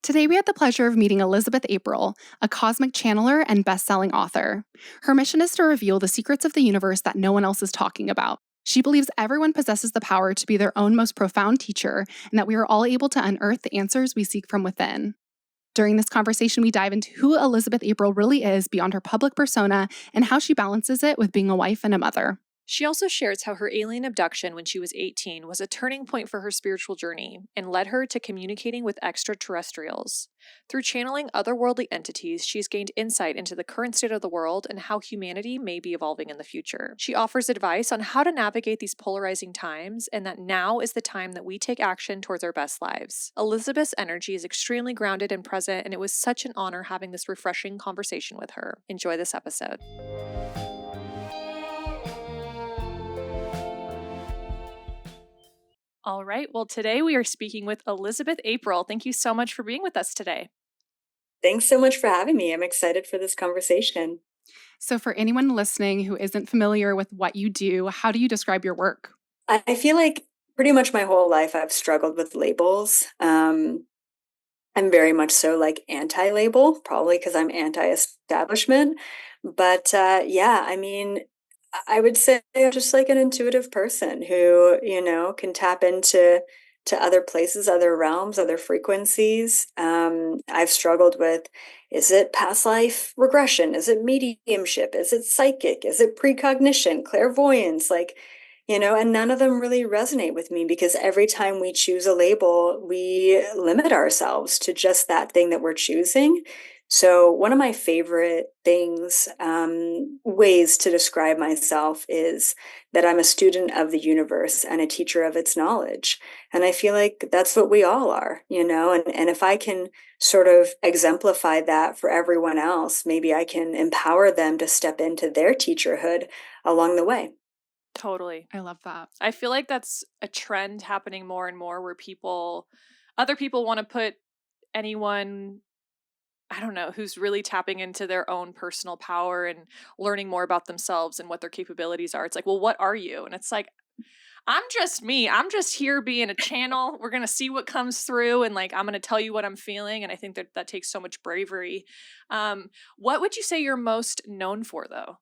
Today, we had the pleasure of meeting Elizabeth April, a cosmic channeler and best-selling author. Her mission is to reveal the secrets of the universe that no one else is talking about. She believes everyone possesses the power to be their own most profound teacher, and that we are all able to unearth the answers we seek from within. During this conversation, we dive into who Elizabeth April really is beyond her public persona and how she balances it with being a wife and a mother. She also shares how her alien abduction when she was 18 was a turning point for her spiritual journey and led her to communicating with extraterrestrials. Through channeling otherworldly entities, she's gained insight into the current state of the world and how humanity may be evolving in the future. She offers advice on how to navigate these polarizing times and that now is the time that we take action towards our best lives. Elizabeth's energy is extremely grounded and present, and it was such an honor having this refreshing conversation with her. Enjoy this episode. All right. Well, today we are speaking with Elizabeth April. Thank you so much for being with us today. Thanks so much for having me. I'm excited for this conversation. So, for anyone listening who isn't familiar with what you do, how do you describe your work? I feel like pretty much my whole life I've struggled with labels. I'm very much so like anti-label, probably because I'm anti-establishment. But yeah, I mean, I would say I'm just like an intuitive person who, can tap into other places, other realms, other frequencies. I've struggled with, is it past life regression? Is it mediumship? Is it psychic? Is it precognition, clairvoyance? And none of them really resonate with me because every time we choose a label, we limit ourselves to just that thing that we're choosing. So, one of my favorite ways to describe myself is that I'm a student of the universe and a teacher of its knowledge. And I feel like that's what we all are, and if I can sort of exemplify that for everyone else, maybe I can empower them to step into their teacherhood along the way. Totally. I love that. I feel like that's a trend happening more and more where other people want to put anyone, I don't know, who's really tapping into their own personal power and learning more about themselves and what their capabilities are. It's like, well, what are you? And it's like, I'm just me. I'm just here being a channel. We're going to see what comes through, and like I'm going to tell you what I'm feeling. And I think that takes so much bravery. What would you say you're most known for, though?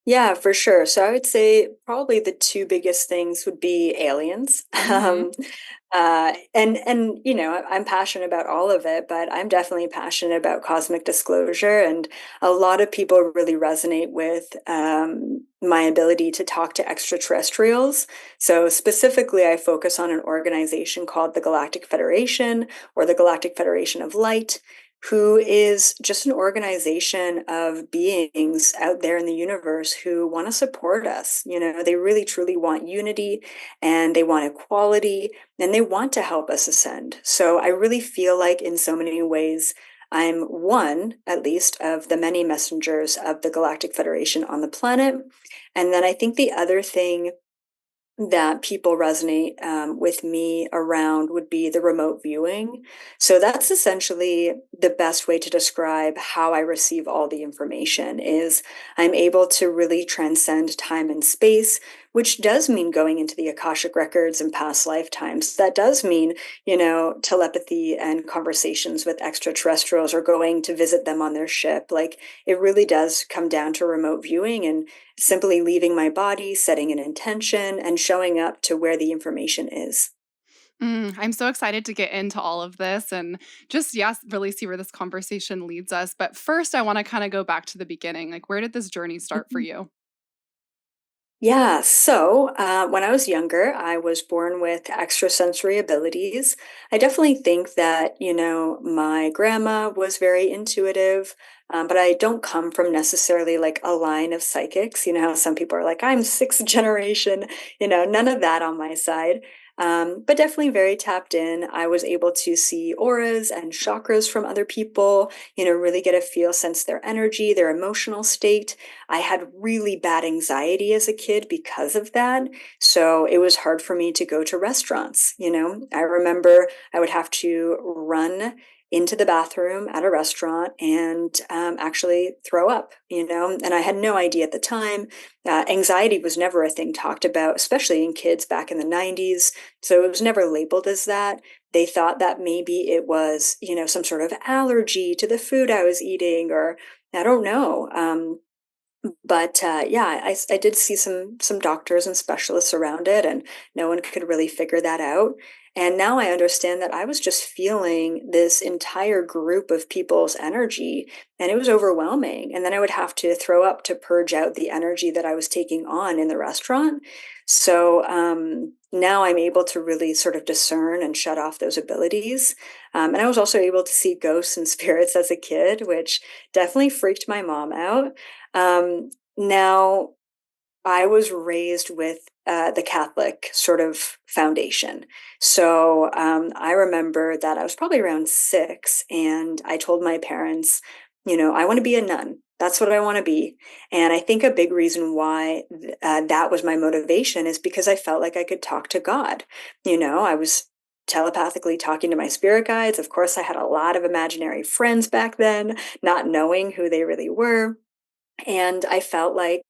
Yeah, for sure. So I would say probably the two biggest things would be aliens. Mm-hmm. And I'm passionate about all of it, but I'm definitely passionate about cosmic disclosure, and a lot of people really resonate with my ability to talk to extraterrestrials. So specifically, I focus on an organization called the Galactic Federation, or the Galactic Federation of Light, who is just an organization of beings out there in the universe who want to support us. They really truly want unity, and they want equality, and they want to help us ascend. So I really feel like in so many ways, I'm one, at least, of the many messengers of the Galactic Federation on the planet. And then I think the other thing that people resonate with me around would be the remote viewing. So that's essentially the best way to describe how I receive all the information is I'm able to really transcend time and space, which does mean going into the Akashic records and past lifetimes. That does mean, telepathy and conversations with extraterrestrials or going to visit them on their ship. Like it really does come down to remote viewing and simply leaving my body, setting an intention, and showing up to where the information is. I'm so excited to get into all of this and just, yes, really see where this conversation leads us. But first, I want to kind of go back to the beginning. Like, where did this journey start for Mhm. you? Yeah, so when I was younger, I was born with extrasensory abilities. I definitely think that, my grandma was very intuitive, but I don't come from necessarily like a line of psychics. You know how some people are like, I'm sixth generation, none of that on my side. But definitely very tapped in. I was able to see auras and chakras from other people, really get a feel, sense their energy, their emotional state. I had really bad anxiety as a kid because of that. So it was hard for me to go to restaurants. I remember I would have to run into the bathroom at a restaurant and actually throw up, and I had no idea at the time. Anxiety was never a thing talked about, especially in kids back in the 90s. So it was never labeled as that. they thought that maybe it was, some sort of allergy to the food I was eating, or I don't know. But yeah, I did see some doctors and specialists around it, and no one could really figure that out. And now I understand that I was just feeling this entire group of people's energy, and it was overwhelming. And then I would have to throw up to purge out the energy that I was taking on in the restaurant. So now I'm able to really sort of discern and shut off those abilities. And I was also able to see ghosts and spirits as a kid, which definitely freaked my mom out. Now, I was raised with the Catholic sort of foundation. So I remember that I was probably around 6, and I told my parents, I want to be a nun. That's what I want to be. And I think a big reason why that was my motivation is because I felt like I could talk to God. I was telepathically talking to my spirit guides. Of course, I had a lot of imaginary friends back then, not knowing who they really were. And I felt like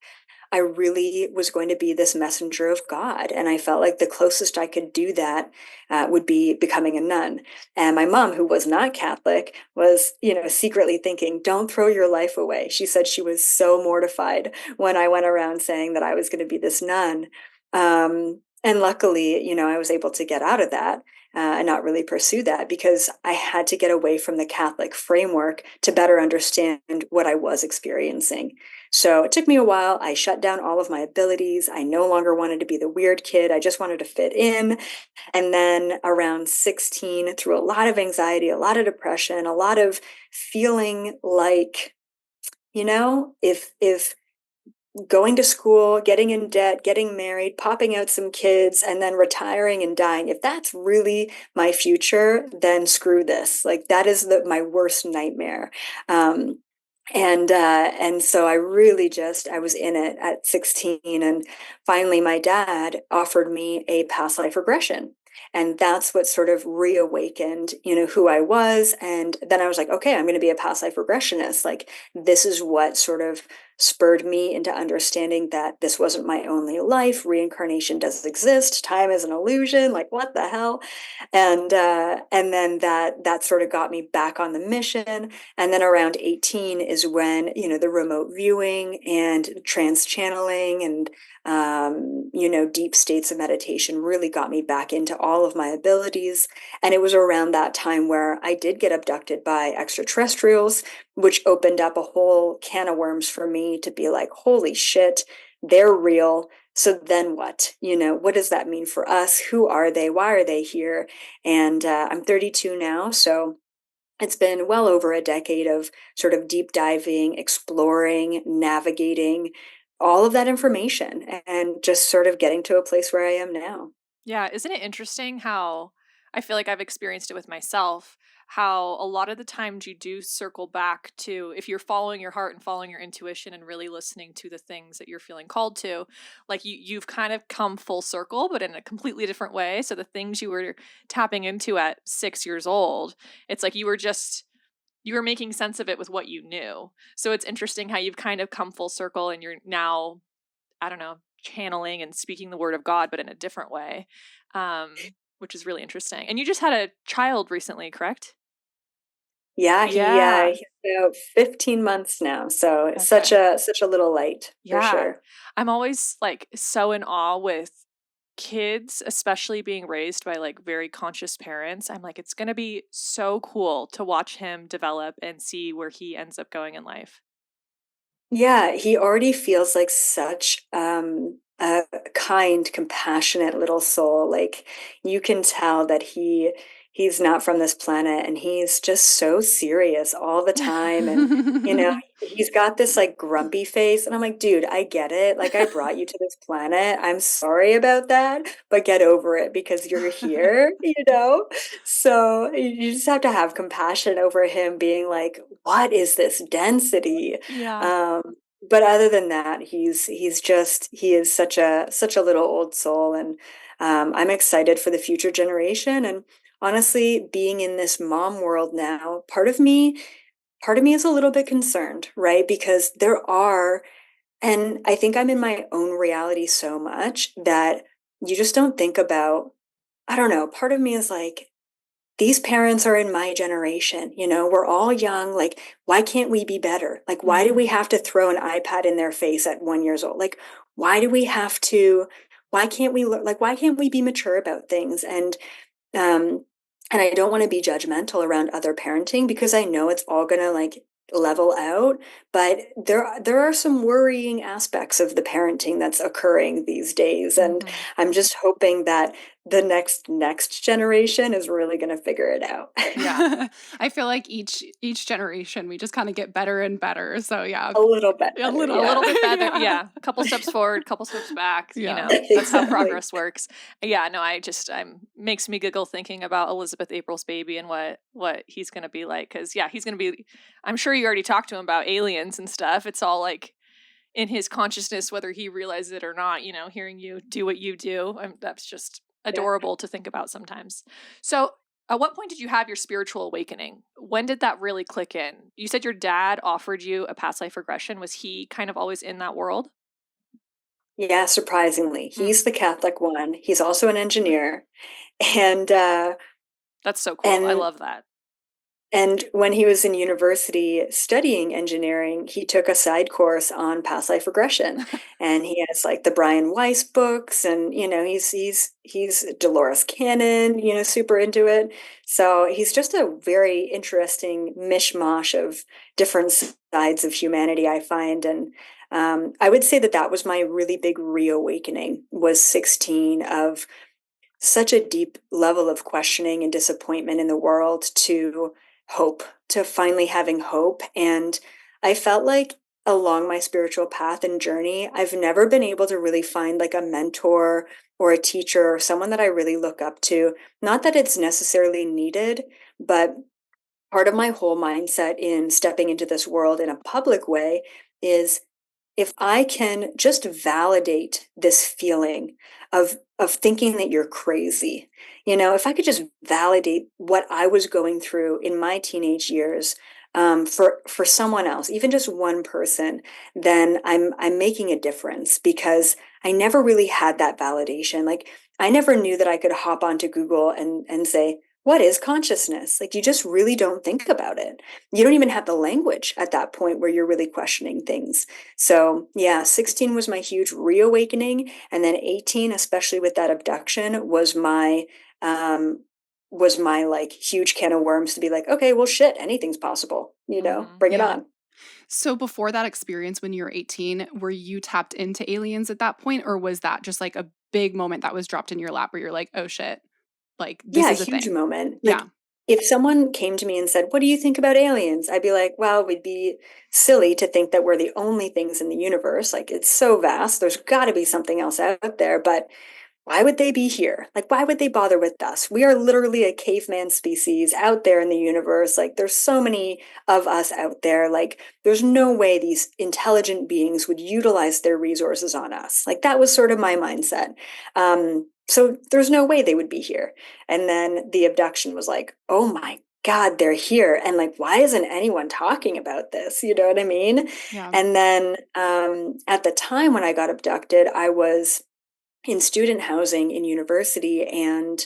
I really was going to be this messenger of God. And I felt like the closest I could do that would be becoming a nun. And my mom, who was not Catholic, was, secretly thinking, don't throw your life away. She said she was so mortified when I went around saying that I was going to be this nun. And luckily, I was able to get out of that. And not really pursue that, because I had to get away from the Catholic framework to better understand what I was experiencing. So it took me a while. I shut down all of my abilities. I no longer wanted to be the weird kid. I just wanted to fit in. And then around 16, through a lot of anxiety, a lot of depression, a lot of feeling like, if going to school, getting in debt, getting married, popping out some kids, and then retiring and dying, if that's really my future, then screw this. Like, that is my worst nightmare. Um, and so I really I was in it at 16, and finally my dad offered me a past life regression. And that's what sort of reawakened, who I was. And then I was like, okay, I'm going to be a past life regressionist. Like, this is what sort of spurred me into understanding that this wasn't my only life. Reincarnation does exist. Time is an illusion. Like, what the hell? And then that sort of got me back on the mission. And then around 18 is when, the remote viewing and trance channeling and deep states of meditation really got me back into all of my abilities. And it was around that time where I did get abducted by extraterrestrials, which opened up a whole can of worms for me to be like, holy shit, they're real. So then what? What does that mean for us? Who are they? Why are they here? And I'm 32 now, so it's been well over a decade of sort of deep diving, exploring, navigating all of that information, and just sort of getting to a place where I am now. Yeah, isn't it interesting how I feel like I've experienced it with myself? How a lot of the times you do circle back to, if you're following your heart and following your intuition and really listening to the things that you're feeling called to, like you've kind of come full circle, but in a completely different way. So the things you were tapping into at 6 years old, it's like you were making sense of it with what you knew. So it's interesting how you've kind of come full circle and you're now, I don't know, channeling and speaking the word of God, but in a different way, um, which is really interesting. And you just had a child recently, correct? Yeah, Yeah. he's about 15 months now, so it's Okay. such a little light for Yeah. sure. I'm always like so in awe with kids, especially being raised by like very conscious parents. I'm like, it's going to be so cool to watch him develop and see where he ends up going in life. Yeah, he already feels like such a kind, compassionate little soul. Like, you can tell that he's not from this planet, and he's just so serious all the time. And he's got this like grumpy face, and I'm like, dude, I get it. Like, I brought you to this planet. I'm sorry about that, but get over it because you're here. So you just have to have compassion over him being like, what is this density? Yeah. Um, but other than that, he is such a little old soul, and I'm excited for the future generation. And honestly, being in this mom world now, part of me is a little bit concerned, right? Because and I think I'm in my own reality so much that you just don't think about. I don't know. Part of me is like, these parents are in my generation, we're all young. Like, why can't we be better? Like, why do we have to throw an iPad in their face at 1 years old? Like, why do we have to, why can't we be mature about things? Um, and I don't want to be judgmental around other parenting because I know it's all gonna like level out, but there are some worrying aspects of the parenting that's occurring these days, and Mm-hmm. I'm just hoping that the next generation is really gonna figure it out. Yeah. I feel like each generation we just kind of get better and better. So yeah, A little bit a better, little A yeah. little bit. bit better. Yeah. Yeah. A couple steps forward, couple steps back, Yeah. that's how Exactly. progress works. Yeah, no, I'm makes me giggle thinking about Elizabeth April's baby and what he's going to be like, cuz yeah, he's going to be, I'm sure you already talked to him about aliens and stuff. It's all like in his consciousness whether he realizes it or not, hearing you do what you do. That's just Yeah. adorable to think about sometimes. So, at what point did you have your spiritual awakening? When did that really click in? You said your dad offered you a past life regression. Was he kind of always in that world? Yeah, surprisingly. Hmm. He's the Catholic one. He's also an engineer. And That's so cool. I and love that. And when he was in university studying engineering, he took a side course on past life regression. And he has like the Brian Weiss books, and he's Dolores Cannon, super into it. So he's just a very interesting mishmash of different sides of humanity, I find. And I would say that was my really big reawakening, was 16, of such a deep level of questioning and disappointment in the world to hope, to finally having hope. And I felt like along my spiritual path and journey, I've never been able to really find like a mentor or a teacher or someone that I really look up to. Not that it's necessarily needed, but part of my whole mindset in stepping into this world in a public way is, if I can just validate this feeling of thinking that you're crazy, if I could just validate what I was going through in my teenage years, for someone else, even just one person, then I'm making a difference, because I never really had that validation. Like, I never knew that I could hop onto Google and say, what is consciousness? Like, you just really don't think about it. You don't even have the language at that point where you're really questioning things. So yeah, 16 was my huge reawakening. And then 18, especially with that abduction, um was my like huge can of worms to be like, okay, well shit, anything's possible, Mm-hmm. bring it Yeah. on. So before that experience when you were 18, were you tapped into aliens at that point, or was that just like a big moment that was dropped in your lap where you're like, "Oh shit, like this Yeah, is a huge thing." moment. Yeah. Like, if someone came to me and said, what do you think about aliens? I'd be like, well, we'd be silly to think that we're the only things in the universe. Like, it's so vast. There's got to be something else out there. But why would they be here? Like, why would they bother with us? We are literally a caveman species out there in the universe. Like, there's so many of us out there. Like, there's no way these intelligent beings would utilize their resources on us. Like, that was sort of my mindset. So there's no way they would be here. And then the abduction was like, oh my God, they're here. And like, why isn't anyone talking about this? You know what I mean? Yeah. And then at the time when I got abducted, I was in student housing in university, and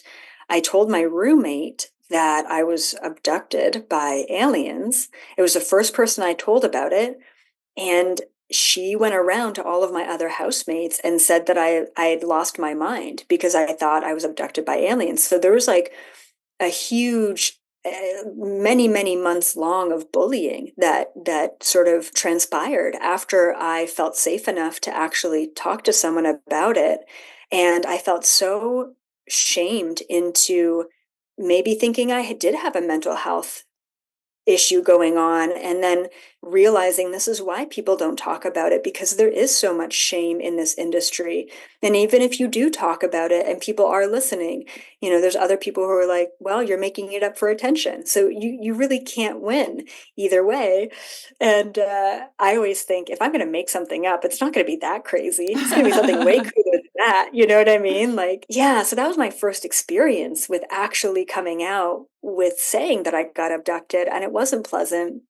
I told my roommate that I was abducted by aliens. It was the first person I told about it, and she went around to all of my other housemates and said that I had lost my mind because I thought I was abducted by aliens. So there was like a huge, many months long of bullying that sort of transpired after I felt safe enough to actually talk to someone about it. And I felt so shamed into maybe thinking I did have a mental health issue going on, and then realizing this is why people don't talk about it, because there is so much shame in this industry. And even if you do talk about it and people are listening, there's other people who are like, well, you're making it up for attention, so you really can't win either way. And I always think, if I'm going to make something up, it's not going to be that crazy. It's going to be something way cooler than that, you know what I mean? Like, yeah, so that was my first experience with actually coming out with saying that I got abducted, and it wasn't pleasant.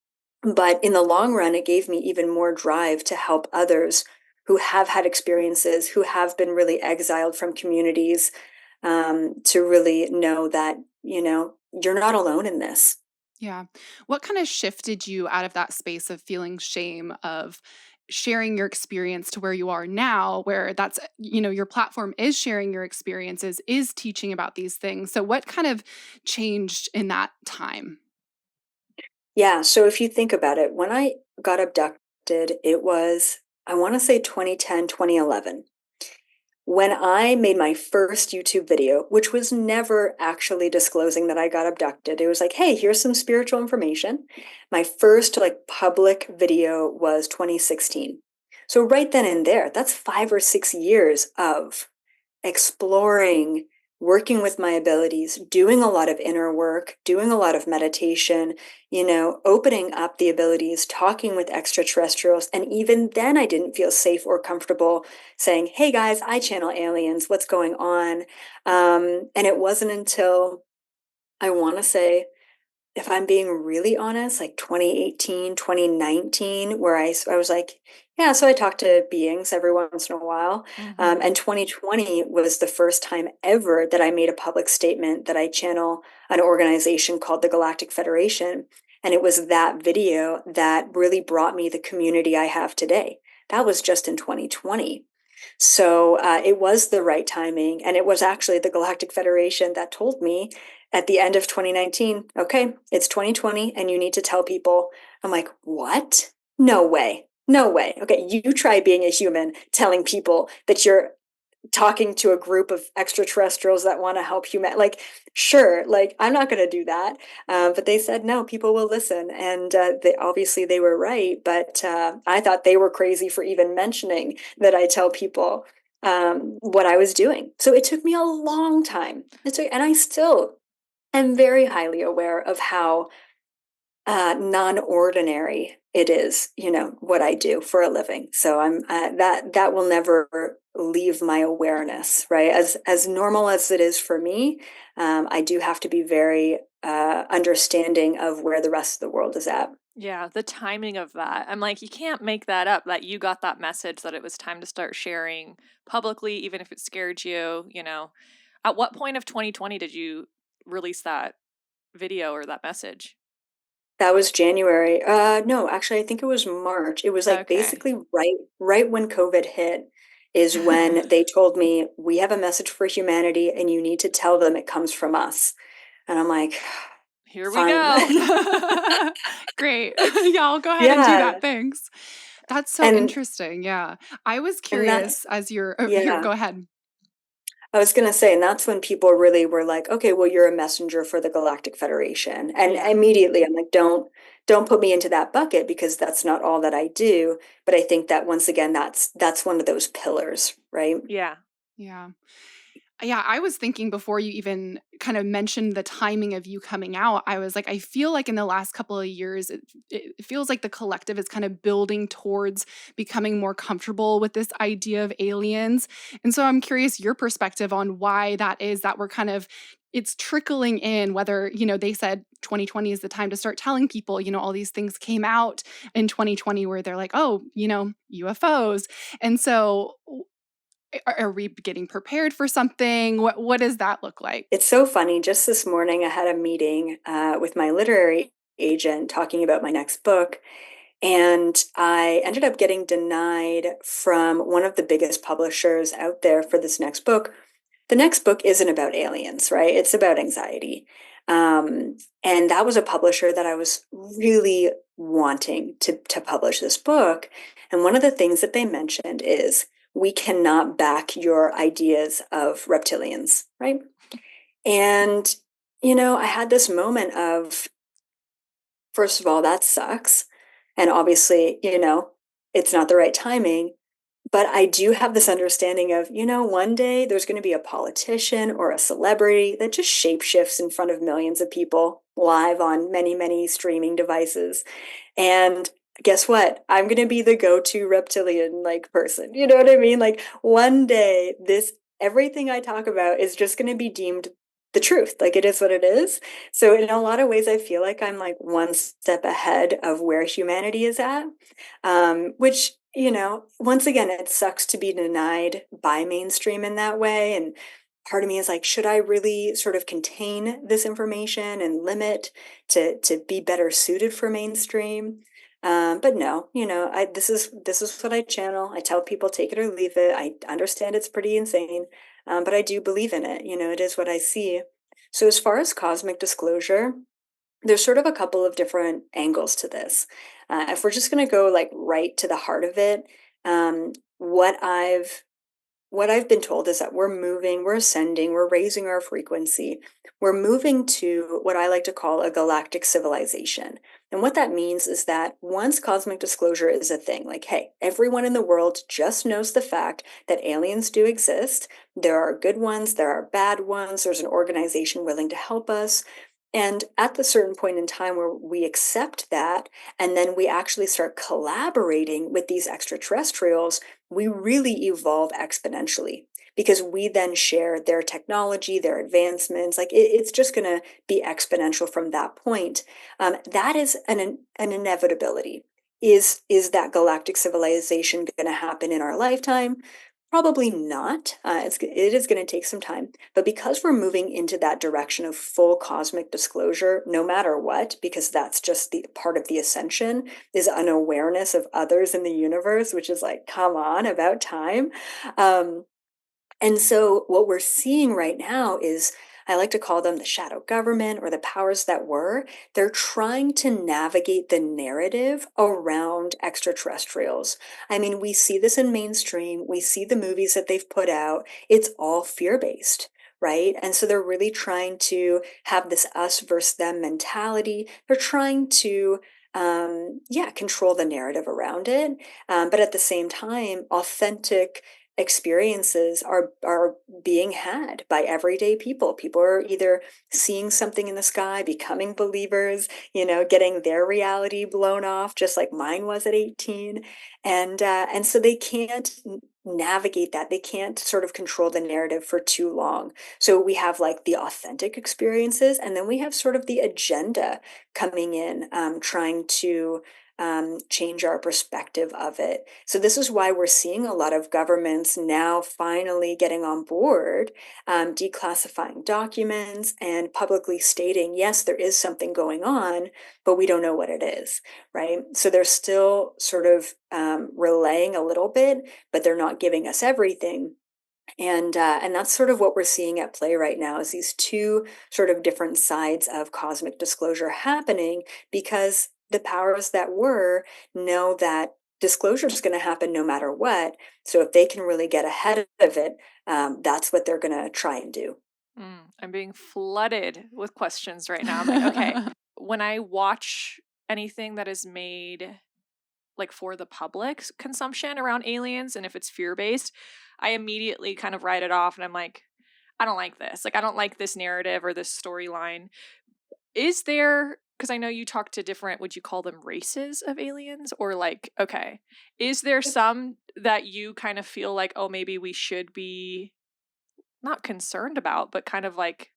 But in the long run, it gave me even more drive to help others who have had experiences, who have been really exiled from communities, to really know that, you're not alone in this. Yeah. What kind of shifted you out of that space of feeling shame of sharing your experience to where you are now, where that's, your platform is sharing your experiences, is teaching about these things. So what kind of changed in that time? Yeah, so if you think about it, when I got abducted, it was, I want to say 2010, 2011. When I made my first YouTube video, which was never actually disclosing that I got abducted, it was like, hey, here's some spiritual information. My first like public video was 2016. So right then and there, that's 5 or 6 years of exploring, working with my abilities, doing a lot of inner work, doing a lot of meditation, opening up the abilities, talking with extraterrestrials. And even then, I didn't feel safe or comfortable saying, hey guys, I channel aliens, what's going on? And it wasn't until I want to say, if I'm being really honest, like 2018, 2019, where I was like, yeah, so I talk to beings every once in a while. Mm-hmm. And 2020 was the first time ever that I made a public statement that I channel an organization called the Galactic Federation. And it was that video that really brought me the community I have today. That was just in 2020. So it was the right timing. And it was actually the Galactic Federation that told me at the end of 2019, okay, it's 2020 and you need to tell people. I'm like, what? No way. No way. Okay, you try being a human telling people that you're talking to a group of extraterrestrials that want to help human. Like, sure, like I'm not going to do that. But they said no, people will listen, and they were right. But I thought they were crazy for even mentioning that I tell people what I was doing. So it took me a long time. And I still am very highly aware of how non-ordinary it is, what I do for a living. So I'm that will never leave my awareness, right? As normal as it is for me, I do have to be very understanding of where the rest of the world is at. Yeah, the timing of that. I'm like, you can't make that up, that you got that message that it was time to start sharing publicly, even if it scared you. At what point of 2020 did you release that video or that message? That was January. No, actually, I think it was March. It was like Okay. basically right when COVID hit is when they told me, we have a message for humanity and you need to tell them it comes from us. And I'm like, Here we fine. go. Great. Yeah, I'll go ahead and do Yeah. that. Thanks. That's so And interesting. Yeah. I was and that curious as you're here, yeah. go ahead. I was gonna say, and that's when people really were like, okay, well, you're a messenger for the Galactic Federation. And Yeah. immediately I'm like, don't put me into that bucket because that's not all that I do. But I think that once again, that's one of those pillars, right? Yeah. Yeah. Yeah, I was thinking before you even kind of mentioned the timing of you coming out, I was like, I feel like in the last couple of years, it feels like the collective is kind of building towards becoming more comfortable with this idea of aliens. And so I'm curious your perspective on why that is that we're kind of it's trickling in whether they said 2020 is the time to start telling people all these things came out in 2020 where they're like, oh, UFOs. And so are we getting prepared for something? What does that look like? It's so funny. Just this morning, I had a meeting with my literary agent talking about my next book. And I ended up getting denied from one of the biggest publishers out there for this next book. The next book isn't about aliens, right? It's about anxiety. And that was a publisher that I was really wanting to publish this book. And one of the things that they mentioned is we cannot back your ideas of reptilians, right? And, I had this moment of, first of all, that sucks. And obviously, it's not the right timing. But I do have this understanding of, one day there's going to be a politician or a celebrity that just shapeshifts in front of millions of people live on many, many streaming devices. And guess what? I'm going to be the go-to reptilian like person. You know what I mean? Like one day this everything I talk about is just going to be deemed the truth. Like it is what it is. So in a lot of ways I feel like I'm like one step ahead of where humanity is at. Which, once again, it sucks to be denied by mainstream in that way. And part of me is like, should I really sort of contain this information and limit to be better suited for mainstream? But no, this is what I channel. I tell people take it or leave it. I understand it's pretty insane, but I do believe in it. It is what I see. So as far as cosmic disclosure, there's sort of a couple of different angles to this. If we're just going to go like right to the heart of it, um, what I've what I've been told is that we're moving, we're ascending, we're raising our frequency. We're moving to what I like to call a galactic civilization. And what that means is that once cosmic disclosure is a thing, like, hey, everyone in the world just knows the fact that aliens do exist. There are good ones, there are bad ones, there's an organization willing to help us. And at the certain point in time where we accept that, and then we actually start collaborating with these extraterrestrials, we really evolve exponentially because we then share their technology, their advancements. Like it's just going to be exponential from that point. That is an inevitability. Is that galactic civilization going to happen in our lifetime? Probably not. It is going to take some time, but because we're moving into that direction of full cosmic disclosure, no matter what, because that's just the part of the ascension, is an awareness of others in the universe, which is like, come on, about time. Um, and so what we're seeing right now is, I like to call them the shadow government or the powers that were. They're trying to navigate the narrative around extraterrestrials. I mean, we see this in mainstream, we see the movies that they've put out. It's all fear-based. Right. And so they're really trying to have this us versus them mentality. They're trying to, yeah, control the narrative around it. But at the same time, authentic experiences are being had by everyday people. People are either seeing something in the sky, becoming believers, getting their reality blown off, just like mine was at 18. And so they can't navigate that. They can't sort of control the narrative for too long. So we have like the authentic experiences, and then we have sort of the agenda coming in, trying to change our perspective of it. So this is why we're seeing a lot of governments now finally getting on board, declassifying documents and publicly stating, yes, there is something going on, but we don't know what it is, right? So they're still sort of relaying a little bit, but they're not giving us everything. And that's sort of what we're seeing at play right now, is these two sort of different sides of cosmic disclosure happening, because the powers that were know that disclosure is going to happen no matter what. So if they can really get ahead of it, that's what they're going to try and do. I'm being flooded with questions right now. I'm like, okay, when I watch anything that is made like for the public's consumption around aliens, and if it's fear-based, I immediately kind of write it off and I'm like, I don't like this. Like, I don't like this narrative or this storyline. Is there, because I know you talk to different, would you call them races of aliens? Or like, okay, is there some that you kind of feel like, oh, maybe we should be not concerned about, but kind of like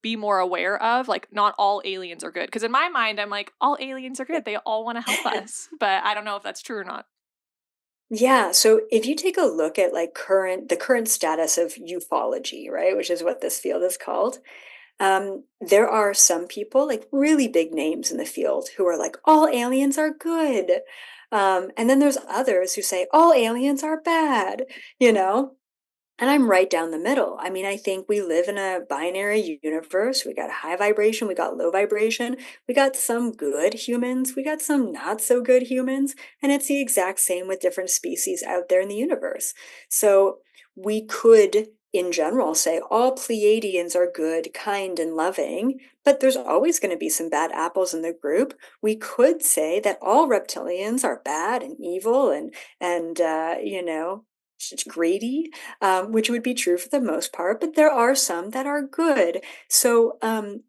be more aware of? Like, not all aliens are good. Because in my mind, I'm like, all aliens are good. They all want to help us. But I don't know if that's true or not. Yeah, so if you take a look at like the current status of ufology, right, which is what this field is called, there are some people, like really big names in the field, who are like, all aliens are good. And then there's others who say, all aliens are bad, you know? And I'm right down the middle. I mean, I think we live in a binary universe. We got high vibration, we got low vibration, we got some good humans, we got some not so good humans, and it's the exact same with different species out there in the universe. So we could, in general, say all Pleiadians are good, kind, and loving, but there's always going to be some bad apples in the group. We could say that all reptilians are bad and evil and greedy, which would be true for the most part, but there are some that are good. So,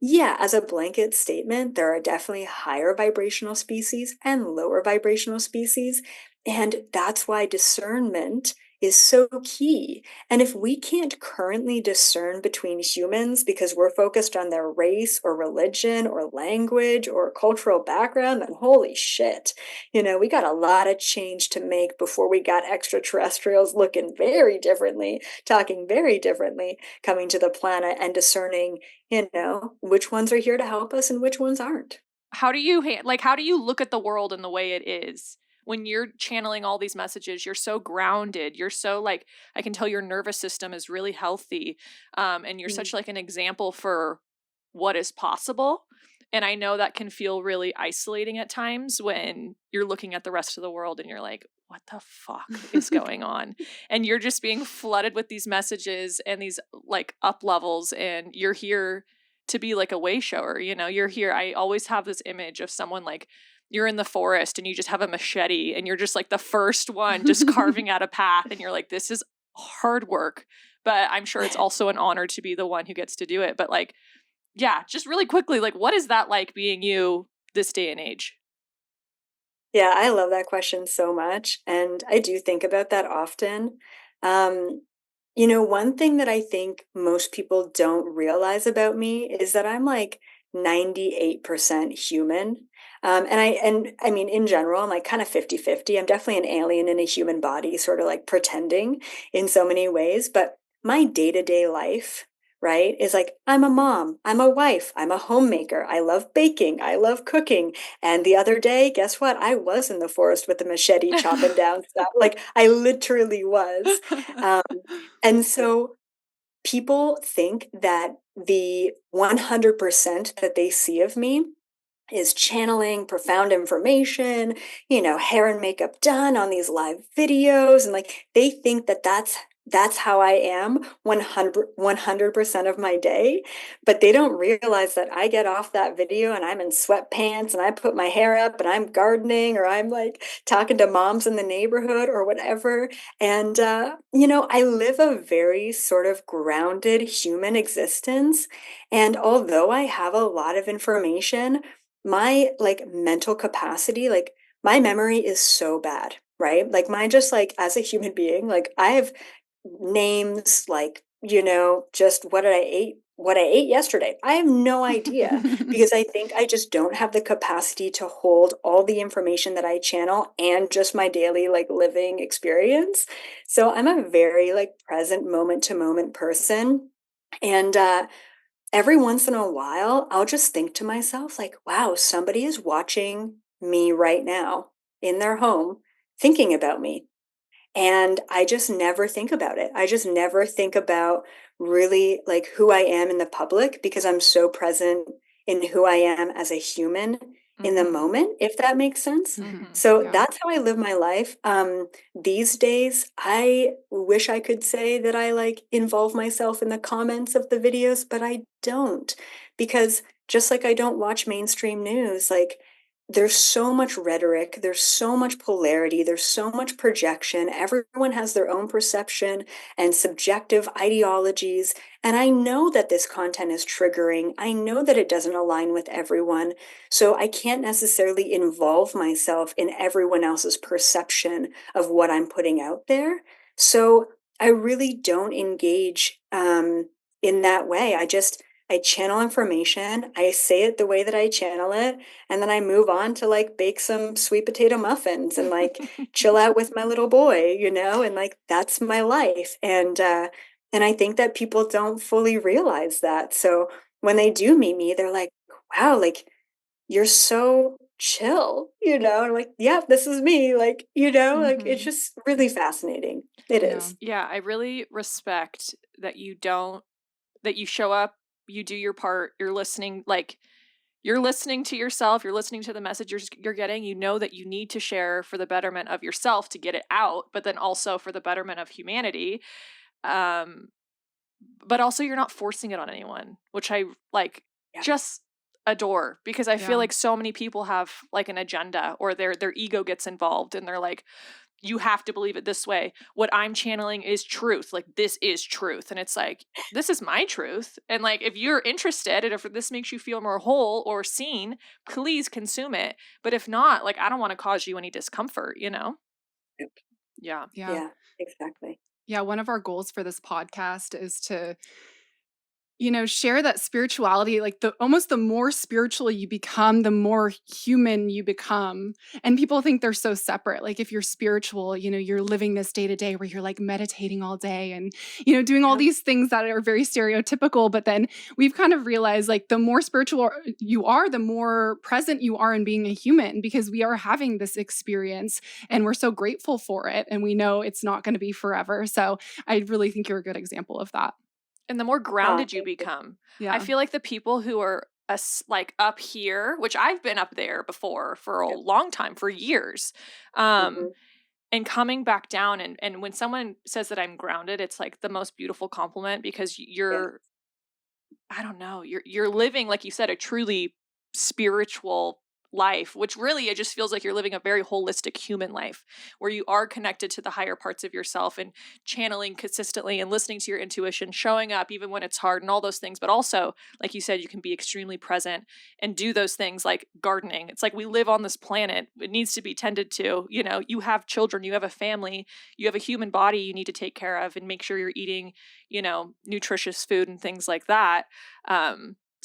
yeah, as a blanket statement, there are definitely higher vibrational species and lower vibrational species. And that's why discernment is so key. And if we can't currently discern between humans because we're focused on their race or religion or language or cultural background, then holy shit. We got a lot of change to make before we got extraterrestrials looking very differently, talking very differently, coming to the planet and discerning, which ones are here to help us and which ones aren't. How do you how do you look at the world in the way it is? When you're channeling all these messages, you're so grounded. You're so like, I can tell your nervous system is really healthy. And you're Mm. such like an example for what is possible. And I know that can feel really isolating at times when you're looking at the rest of the world and you're like, what the fuck is going on? And you're just being flooded with these messages and these like up levels, and you're here to be like a way shower. You're here. I always have this image of someone like, you're in the forest and you just have a machete and you're just like the first one just carving out a path, and you're like, this is hard work, but I'm sure it's also an honor to be the one who gets to do it. But like, yeah, just really quickly, like, what is that like being you this day and age? Yeah, I love that question so much, and I do think about that often. Um, one thing that I think most people don't realize about me is that I'm like 98% human. And I mean, in general, I'm like kind of 50-50. I'm definitely an alien in a human body, sort of like pretending in so many ways. But my day-to-day life, right, is like I'm a mom, I'm a wife, I'm a homemaker. I love baking, I love cooking. And the other day, guess what? I was in the forest with a machete chopping down stuff. Like I literally was. Um, and so people think that the 100% that they see of me is channeling profound information, hair and makeup done on these live videos. And like they think that that's how I am 100% of my day, but they don't realize that I get off that video and I'm in sweatpants and I put my hair up and I'm gardening or I'm like talking to moms in the neighborhood or whatever. And I live a very sort of grounded human existence. And although I have a lot of information, my like mental capacity, like my memory is so bad, right? Like mine just like as a human being, like I have names like, just what I ate yesterday. I have no idea because I think I just don't have the capacity to hold all the information that I channel and just my daily like living experience. So I'm a very like present moment to moment person. And every once in a while, I'll just think to myself, like, wow, somebody is watching me right now in their home thinking about me. And I just never think about it. I just never think about really like who I am in the public because I'm so present in who I am as a human in the Mhm. moment, if that makes sense. Mhm. So Yeah. that's how I live my life. These days, I wish I could say that I like involve myself in the comments of the videos, but I don't because just like I don't watch mainstream news, like there's so much rhetoric, there's so much polarity, there's so much projection. Everyone has their own perception and subjective ideologies. And I know that this content is triggering. I know that it doesn't align with everyone. So I can't necessarily involve myself in everyone else's perception of what I'm putting out there. So I really don't engage in that way. I channel information, I say it the way that I channel it, and then I move on to like bake some sweet potato muffins and like chill out with my little boy, and like that's my life. And I think that people don't fully realize that. So when they do meet me, they're like, wow, like you're so chill, and I'm like, yeah, this is me. Like, like it's Mhm. just really fascinating. It Yeah. is. Yeah, I really respect that that you show up, you do your part, you're listening to yourself, you're listening to the messages you're getting, you know that you need to share for the betterment of yourself to get it out, but then also for the betterment of humanity. Um, but also you're not forcing it on anyone, which I like Yeah. just adore, because I feel Yeah. like so many people have like an agenda, or their ego gets involved and they're like, you have to believe it this way. What I'm channeling is truth. Like, this is truth. And it's like, this is my truth. And like, if you're interested and if this makes you feel more whole or seen, please consume it. But if not, like, I don't want to cause you any discomfort, you know? Yeah. Yeah. Yeah, exactly. Yeah. One of our goals for this podcast is to, share that spirituality, like the more spiritual you become, the more human you become. And people think they're so separate. Like if you're spiritual, you're living this day to day where you're like meditating all day and, doing all Yeah. these things that are very stereotypical. But then we've kind of realized like the more spiritual you are, the more present you are in being a human, because we are having this experience and we're so grateful for it. And we know it's not going to be forever. So I really think you're a good example of that. And the more Oh, grounded you thank you. become. I Yeah. feel like the people who are like up here, which I've been up there before for a Yep. long time, for years, um, Mhm. and coming back down, and when someone says that I'm grounded, it's like the most beautiful compliment, because Yeah. you're, I don't know, you're living, like you said, a truly spiritual life, which really, it just feels like you're living a very holistic human life, where you are connected to the higher parts of yourself and channeling consistently and listening to your intuition, showing up even when it's hard and all those things. But also, like you said, you can be extremely present and do those things like gardening. It's like we live on this planet. It needs to be tended to. You have children, you have a family, you have a human body you need to take care of and make sure you're eating, nutritious food and things like that.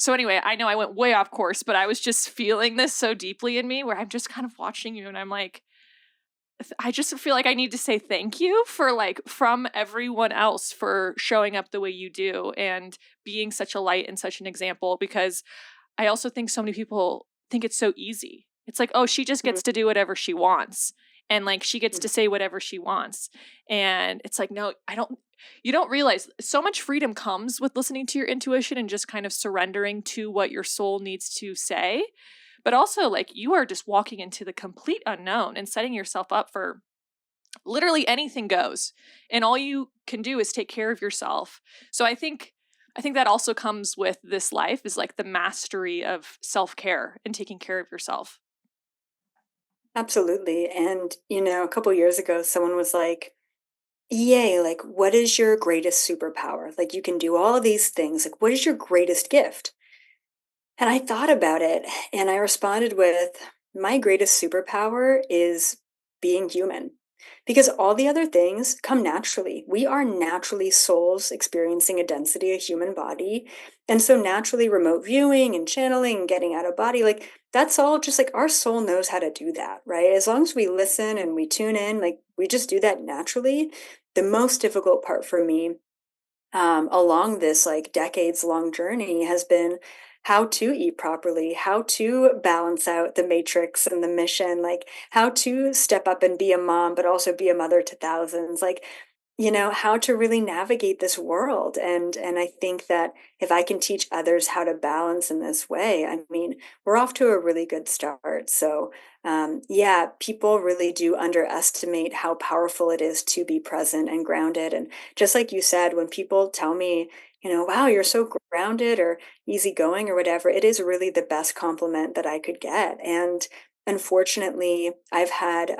So anyway, I know I went way off course, but I was just feeling this so deeply in me, where I'm just kind of watching you and I'm like, I just feel like I need to say thank you for, like, from everyone else, for showing up the way you do and being such a light and such an example, because I also think so many people think it's so easy. It's like, oh, she just Mhm. gets to do whatever she wants. And like she gets Mhm. to say whatever she wants. And it's like, no, you don't realize so much freedom comes with listening to your intuition and just kind of surrendering to what your soul needs to say. But also, like, you are just walking into the complete unknown and setting yourself up for literally anything goes. And all you can do is take care of yourself. So I think that also comes with this life, is like the mastery of self-care and taking care of yourself. Absolutely. And, a couple years ago, someone was like, yay, like, what is your greatest superpower? Like, you can do all these things. Like, what is your greatest gift? And I thought about it and I responded with, my greatest superpower is being human. Because all the other things come naturally. We are naturally souls experiencing a density, a human body. And so naturally remote viewing and channeling and getting out of body, like that's all just like our soul knows how to do that, right? As long as we listen and we tune in, like we just do that naturally. The most difficult part for me along this like decades long journey has been how to eat properly, how to balance out the matrix and the mission, like how to step up and be a mom, but also be a mother to thousands. Like, how to really navigate this world. And I think that if I can teach others how to balance in this way, I mean, we're off to a really good start. So yeah, people really do underestimate how powerful it is to be present and grounded. And just like you said, when people tell me, wow, you're so grounded or easygoing or whatever, it is really the best compliment that I could get. And unfortunately, I've had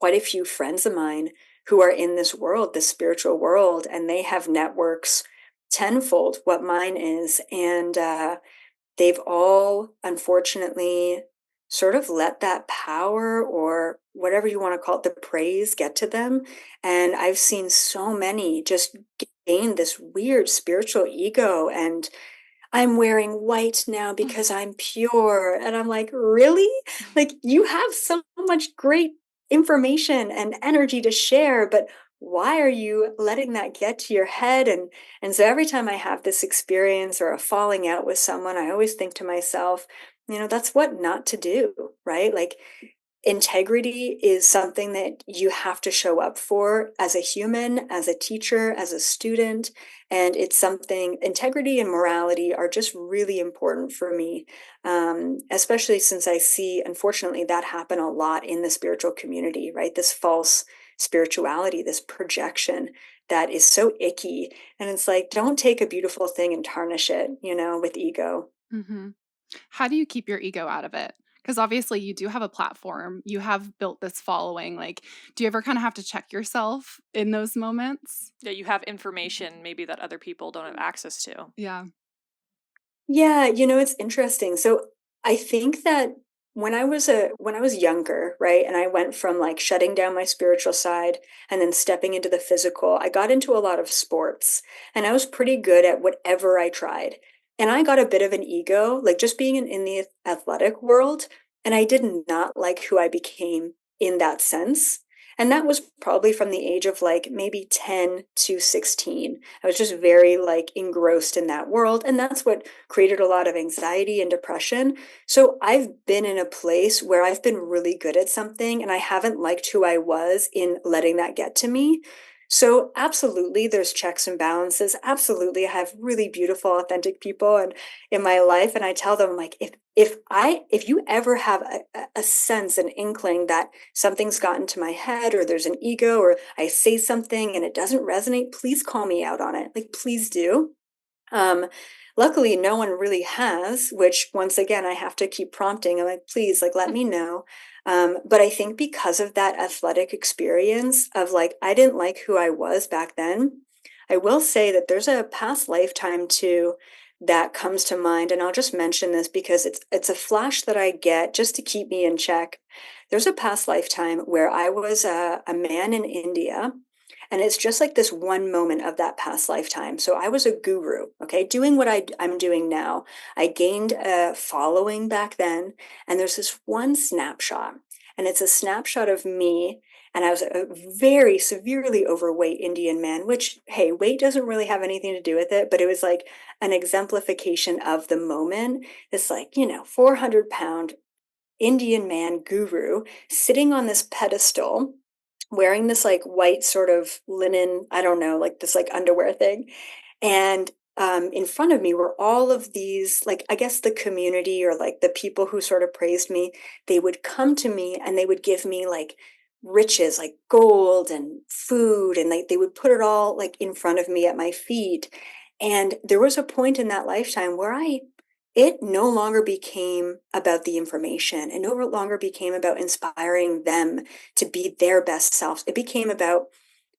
quite a few friends of mine who are in this world, this spiritual world, and they have networks tenfold what mine is. And they've all, unfortunately, sort of let that power or whatever you want to call it, the praise get to them. And I've seen so many just gain this weird spiritual ego and I'm wearing white now because I'm pure. And I'm like, really? Like, you have so much great information and energy to share, but why are you letting that get to your head? And so every time I have this experience or a falling out with someone, I always think to myself, that's what not to do, right? Like integrity is something that you have to show up for as a human, as a teacher, as a student. And it's something, integrity and morality are just really important for me, especially since I see, unfortunately, that happen a lot in the spiritual community, right? This false spirituality, this projection that is so icky. And it's like, don't take a beautiful thing and tarnish it, with ego. Hmm. How do you keep your ego out of it? Because obviously you do have a platform, you have built this following. Like, do you ever kind of have to check yourself in those moments? Yeah, you have information maybe that other people don't have access to. Yeah. Yeah, it's interesting. So I think that when I was younger, right, and I went from like shutting down my spiritual side and then stepping into the physical, I got into a lot of sports and I was pretty good at whatever I tried. And I got a bit of an ego, like just being in the athletic world, and I did not like who I became in that sense. And that was probably from the age of like maybe 10 to 16. I was just very like engrossed in that world. And that's what created a lot of anxiety and depression. So I've been in a place where I've been really good at something and I haven't liked who I was in letting that get to me. So absolutely there's checks and balances. Absolutely I have really beautiful authentic people and in my life and I tell them like if you ever have a sense an inkling that something's gotten to my head or there's an ego or I say something and it doesn't resonate, please call me out on it. Like please do. Um, Luckily, no one really has, which once again, I have to keep prompting. I'm like, please, like, let me know. But I think because of that athletic experience of like, I didn't like who I was back then. I will say that there's a past lifetime too that comes to mind, and I'll just mention this because it's a flash that I get just to keep me in check. There's a past lifetime where I was a man in India and it's just like this one moment of that past lifetime. So I was a guru, okay, doing what I'm doing now. I gained a following back then. And there's this one snapshot, and it's a snapshot of me. And I was a very severely overweight Indian man, which, hey, weight doesn't really have anything to do with it, but it was like an exemplification of the moment. This, like, 400-pound Indian man guru sitting on this pedestal wearing this like white sort of linen, I don't know, like this like underwear thing. And in front of me were all of these, like, I guess the community or like the people who sort of praised me. They would come to me and they would give me like riches, like gold and food, and like they would put it all like in front of me at my feet. And there was a point in that lifetime where it no longer became about the information. It no longer became about inspiring them to be their best selves. It became about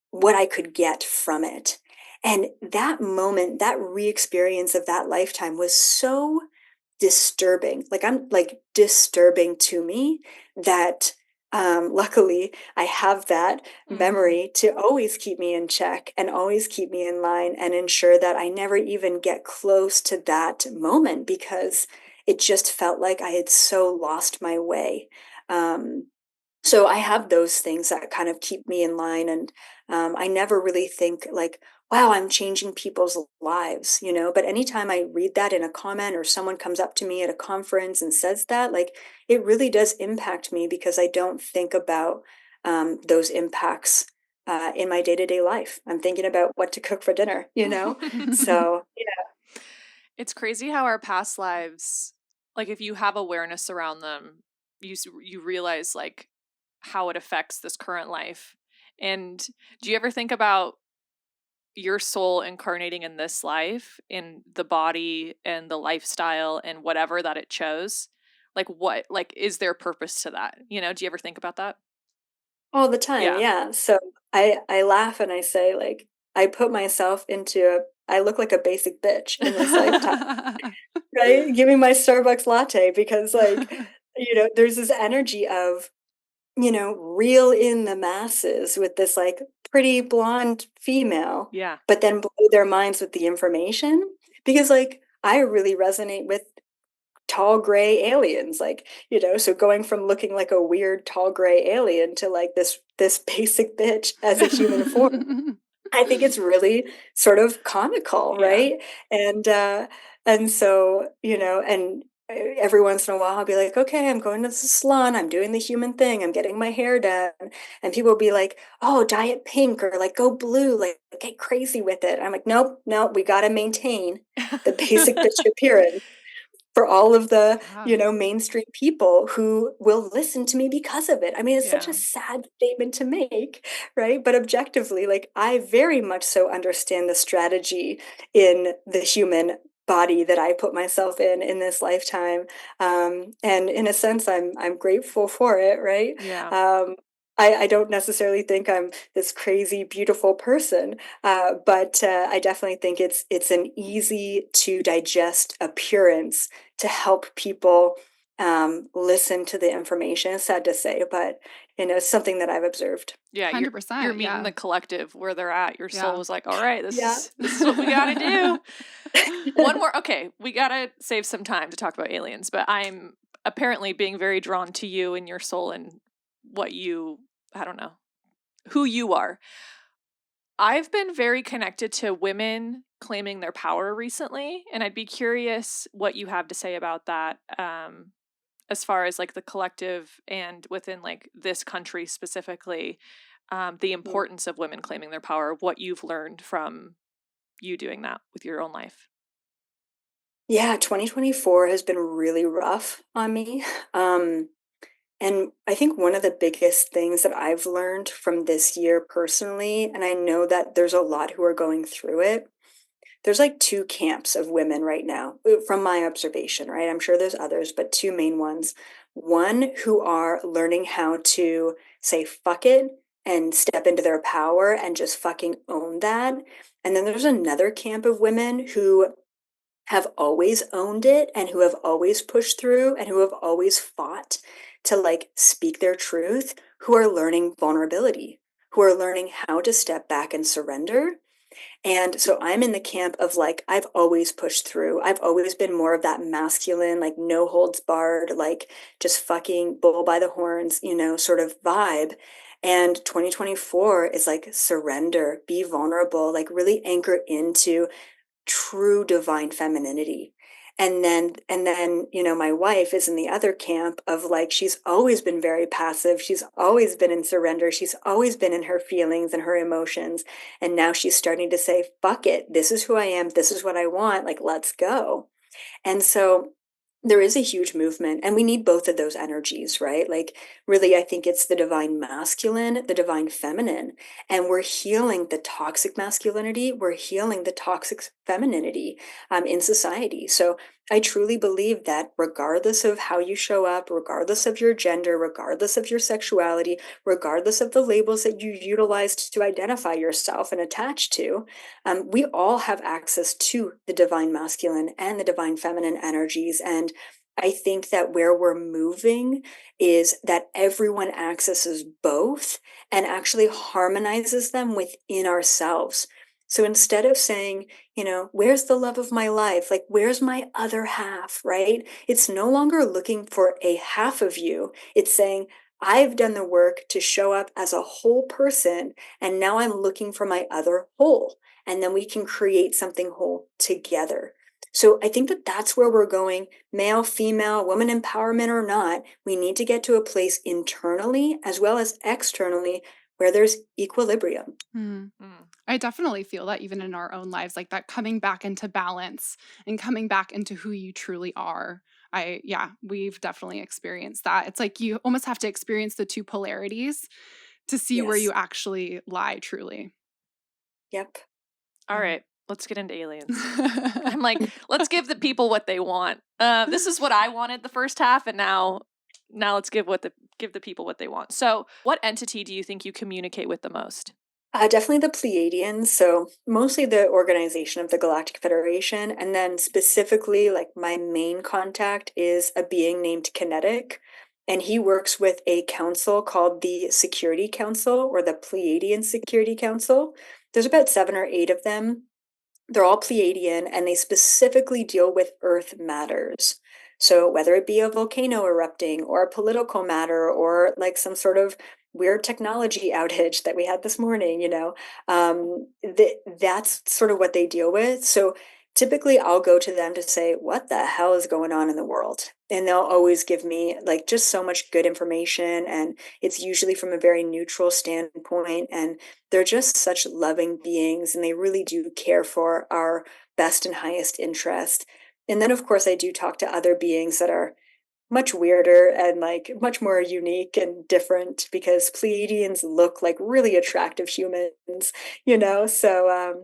what I could get from it. And that moment, that re-experience of that lifetime was so disturbing. Like I'm like disturbing to me that luckily I have that Mhm. memory to always keep me in check and always keep me in line and ensure that I never even get close to that moment because it just felt like I had so lost my way. Um, so I have those things that kind of keep me in line, and I never really think like, wow, I'm changing people's lives, but anytime I read that in a comment or someone comes up to me at a conference and says that, like, it really does impact me because I don't think about those impacts in my day-to-day life. I'm thinking about what to cook for dinner, so It's crazy how our past lives, like if you have awareness around them, you realize like how it affects this current life. And do you ever think about your soul incarnating in this life, in the body and the lifestyle and whatever that it chose? Like what, like is there purpose to that? Do you ever think about that? all the time, Yeah. yeah. So I laugh and I say like I put myself into I look like a basic bitch in this lifetime. Right? Give me my Starbucks latte because, like, there's this energy of, reel in the masses with this, like, pretty blonde female, Yeah. but then blow their minds with the information. Because, like, I really resonate with tall gray aliens, like, so going from looking like a weird tall gray alien to like this basic bitch as a human form. I think it's really sort of comical, Yeah. right? And, and so, and every once in a while I'll be like, "Okay, I'm going to the salon, I'm doing the human thing, I'm getting my hair done." And people will be like, "Oh, dye it pink or like go blue, like get crazy with it." I'm like, "Nope, nope, we gotta maintain the basic bitch appearance." For all of the, Yeah. mainstream people who will listen to me because of it. I mean, it's such a Yeah. sad statement to make, right? But objectively, like, I very much so understand the strategy in the human body that I put myself in this lifetime. And in a sense, I'm grateful for it, right? Yeah. Um, I don't necessarily think I'm this crazy, beautiful person, but I definitely think it's an easy to digest appearance to help people listen to the information. It's sad to say, but it's something that I've observed. Yeah, 100%. you're meeting Yeah. the collective where they're at. Your soul Yeah. was like, all right, Yeah. this is what we gotta do. One more. Okay, we gotta save some time to talk about aliens, but I'm apparently being very drawn to you and your soul and what you, I don't know, who you are. I've been very connected to women claiming their power recently, and I'd be curious what you have to say about that, as far as like the collective and within like this country specifically, the importance of women claiming their power, what you've learned from you doing that with your own life. Yeah, 2024 has been really rough on me. Um, and I think one of the biggest things that I've learned from this year personally, and I know that there's a lot who are going through it, there's like two camps of women right now, from my observation, right? I'm sure there's others, but two main ones. One who are learning how to say fuck it and step into their power and just fucking own that. And then there's another camp of women who have always owned it and who have always pushed through and who have always fought to like speak their truth, who are learning vulnerability, who are learning how to step back and surrender. And so I'm in the camp of like, I've always pushed through. I've always been more of that masculine, like no holds barred, like just fucking bull by the horns, sort of vibe. And 2024 is like surrender, be vulnerable, like really anchor into true divine femininity. And then my wife is in the other camp of like she's always been very passive, she's always been in surrender, she's always been in her feelings and her emotions, and now she's starting to say fuck it, this is who I am, this is what I want, like let's go. And so there is a huge movement, and we need both of those energies, right? Like, really, I think it's the divine masculine, the divine feminine, and we're healing the toxic masculinity, we're healing the toxic femininity in society. So I truly believe that regardless of how you show up, regardless of your gender, regardless of your sexuality, regardless of the labels that you utilized to identify yourself and attach to, we all have access to the divine masculine and the divine feminine energies. And I think that where we're moving is that everyone accesses both and actually harmonizes them within ourselves. So instead of saying, where's the love of my life? Like, where's my other half, right? It's no longer looking for a half of you. It's saying, I've done the work to show up as a whole person, and now I'm looking for my other whole. And then we can create something whole together. So I think that that's where we're going, male, female, woman empowerment or not. We need to get to a place internally as well as externally where there's equilibrium. Mm. I definitely feel that even in our own lives, like that coming back into balance and coming back into who you truly are. Yeah, we've definitely experienced that. It's like you almost have to experience the two polarities to see where Yes. you actually lie truly. Yep. All right, let's get into aliens. I'm like, let's give the people what they want. This is what I wanted the first half, and now let's give the people what they want. So, what entity do you think you communicate with the most? Definitely the Pleiadians. So mostly the organization of the Galactic Federation. And then specifically, like my main contact is a being named Kinetic. And he works with a council called the Security Council or the Pleiadian Security Council. There's about 7 or 8 of them. They're all Pleiadian and they specifically deal with Earth matters. So whether it be a volcano erupting or a political matter or like some sort of weird technology outage that we had this morning, that's sort of what they deal with. So typically I'll go to them to say, what the hell is going on in the world? And they'll always give me like just so much good information. And it's usually from a very neutral standpoint. And they're just such loving beings and they really do care for our best and highest interest. And then, of course, I do talk to other beings that are much weirder and like much more unique and different because Pleiadians look like really attractive humans, So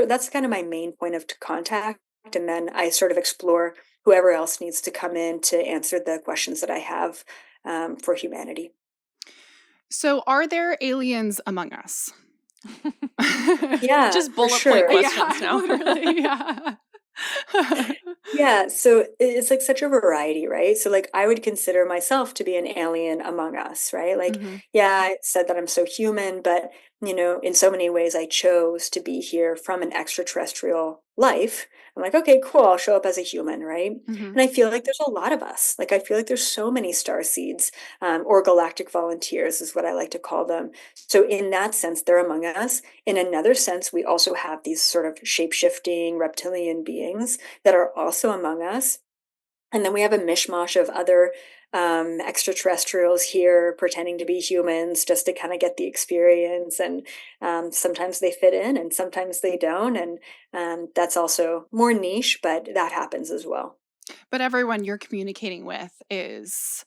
that's kind of my main point of contact. And then I sort of explore whoever else needs to come in to answer the questions that I have for humanity. So, are there aliens among us? Yeah, Just for bullet point sure. questions now. Literally, yeah. Yeah, so it's like such a variety, right? So like I would consider myself to be an alien among us, right? Like, Hmm. yeah, I said that I'm so human, but in so many ways I chose to be here from an extraterrestrial life. I'm like, okay, cool, I'll show up as a human, right? Hmm. And I feel like there's a lot of us. Like I feel like there's so many star seeds, or galactic volunteers is what I like to call them. So in that sense, they're among us. In another sense, we also have these sort of shape-shifting reptilian beings that are also among us. And then we have a mishmash of other extraterrestrials here pretending to be humans just to kind of get the experience. And sometimes they fit in and sometimes they don't. And that's also more niche, but that happens as well. But everyone you're communicating with is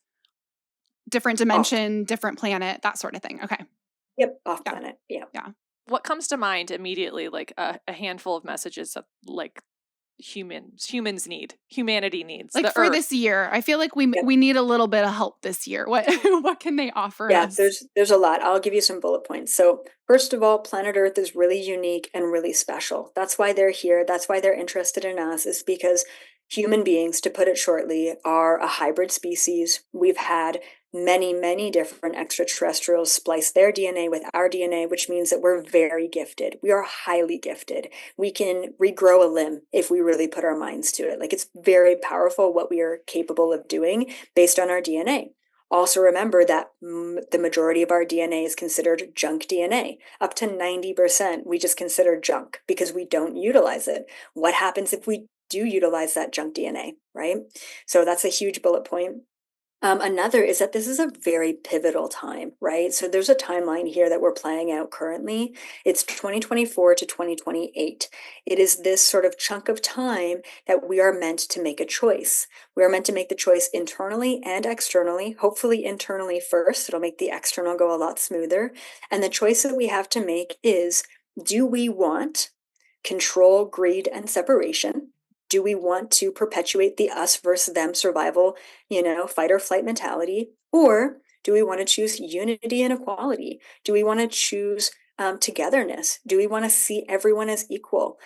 different Off. dimension, different planet, that sort of thing. Okay. Yep. Off Yeah. planet. Yeah. Yeah. What comes to mind immediately, like a handful of messages that like humanity needs, Like the for Earth. this year, I feel like we Yep. we need a little bit of help this year. What what can they offer Yeah, us? there's a lot. I'll give you some bullet points. So, first of all, planet Earth is really unique and really special. That's why they're here. That's why they're interested in us, is because human beings, to put it shortly, are a hybrid species. We've had many, many different extraterrestrials splice their DNA with our DNA, which means that we're very gifted. We are highly gifted. We can regrow a limb if we really put our minds to it. Like it's very powerful what we are capable of doing based on our DNA. Also, remember that the majority of our DNA is considered junk DNA. Up to 90% we just consider junk because we don't utilize it. What happens if we do utilize that junk DNA, right? So that's a huge bullet point. Another is that this is a very pivotal time, right? So there's a timeline here that we're playing out currently. It's 2024 to 2028. It is this sort of chunk of time that we are meant to make a choice. We are meant to make the choice internally and externally, hopefully internally first. It'll make the external go a lot smoother. And the choice that we have to make is, do we want control, greed, and separation? Do we want to perpetuate the us versus them survival, fight or flight mentality? Or do we want to choose unity and equality? Do we want to choose togetherness? Do we want to see everyone as equal?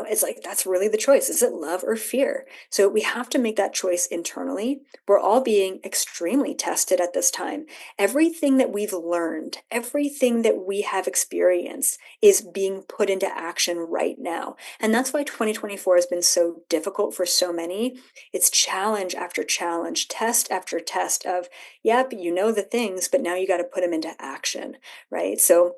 It's like that's really the choice. Is it love or fear? So we have to make that choice internally. We're all being extremely tested at this time. Everything that we've learned, everything that we have experienced is being put into action right now. And that's why 2024 has been so difficult for so many. It's challenge after challenge, test after test of, yep, you know the things, but now you got to put them into action, right? So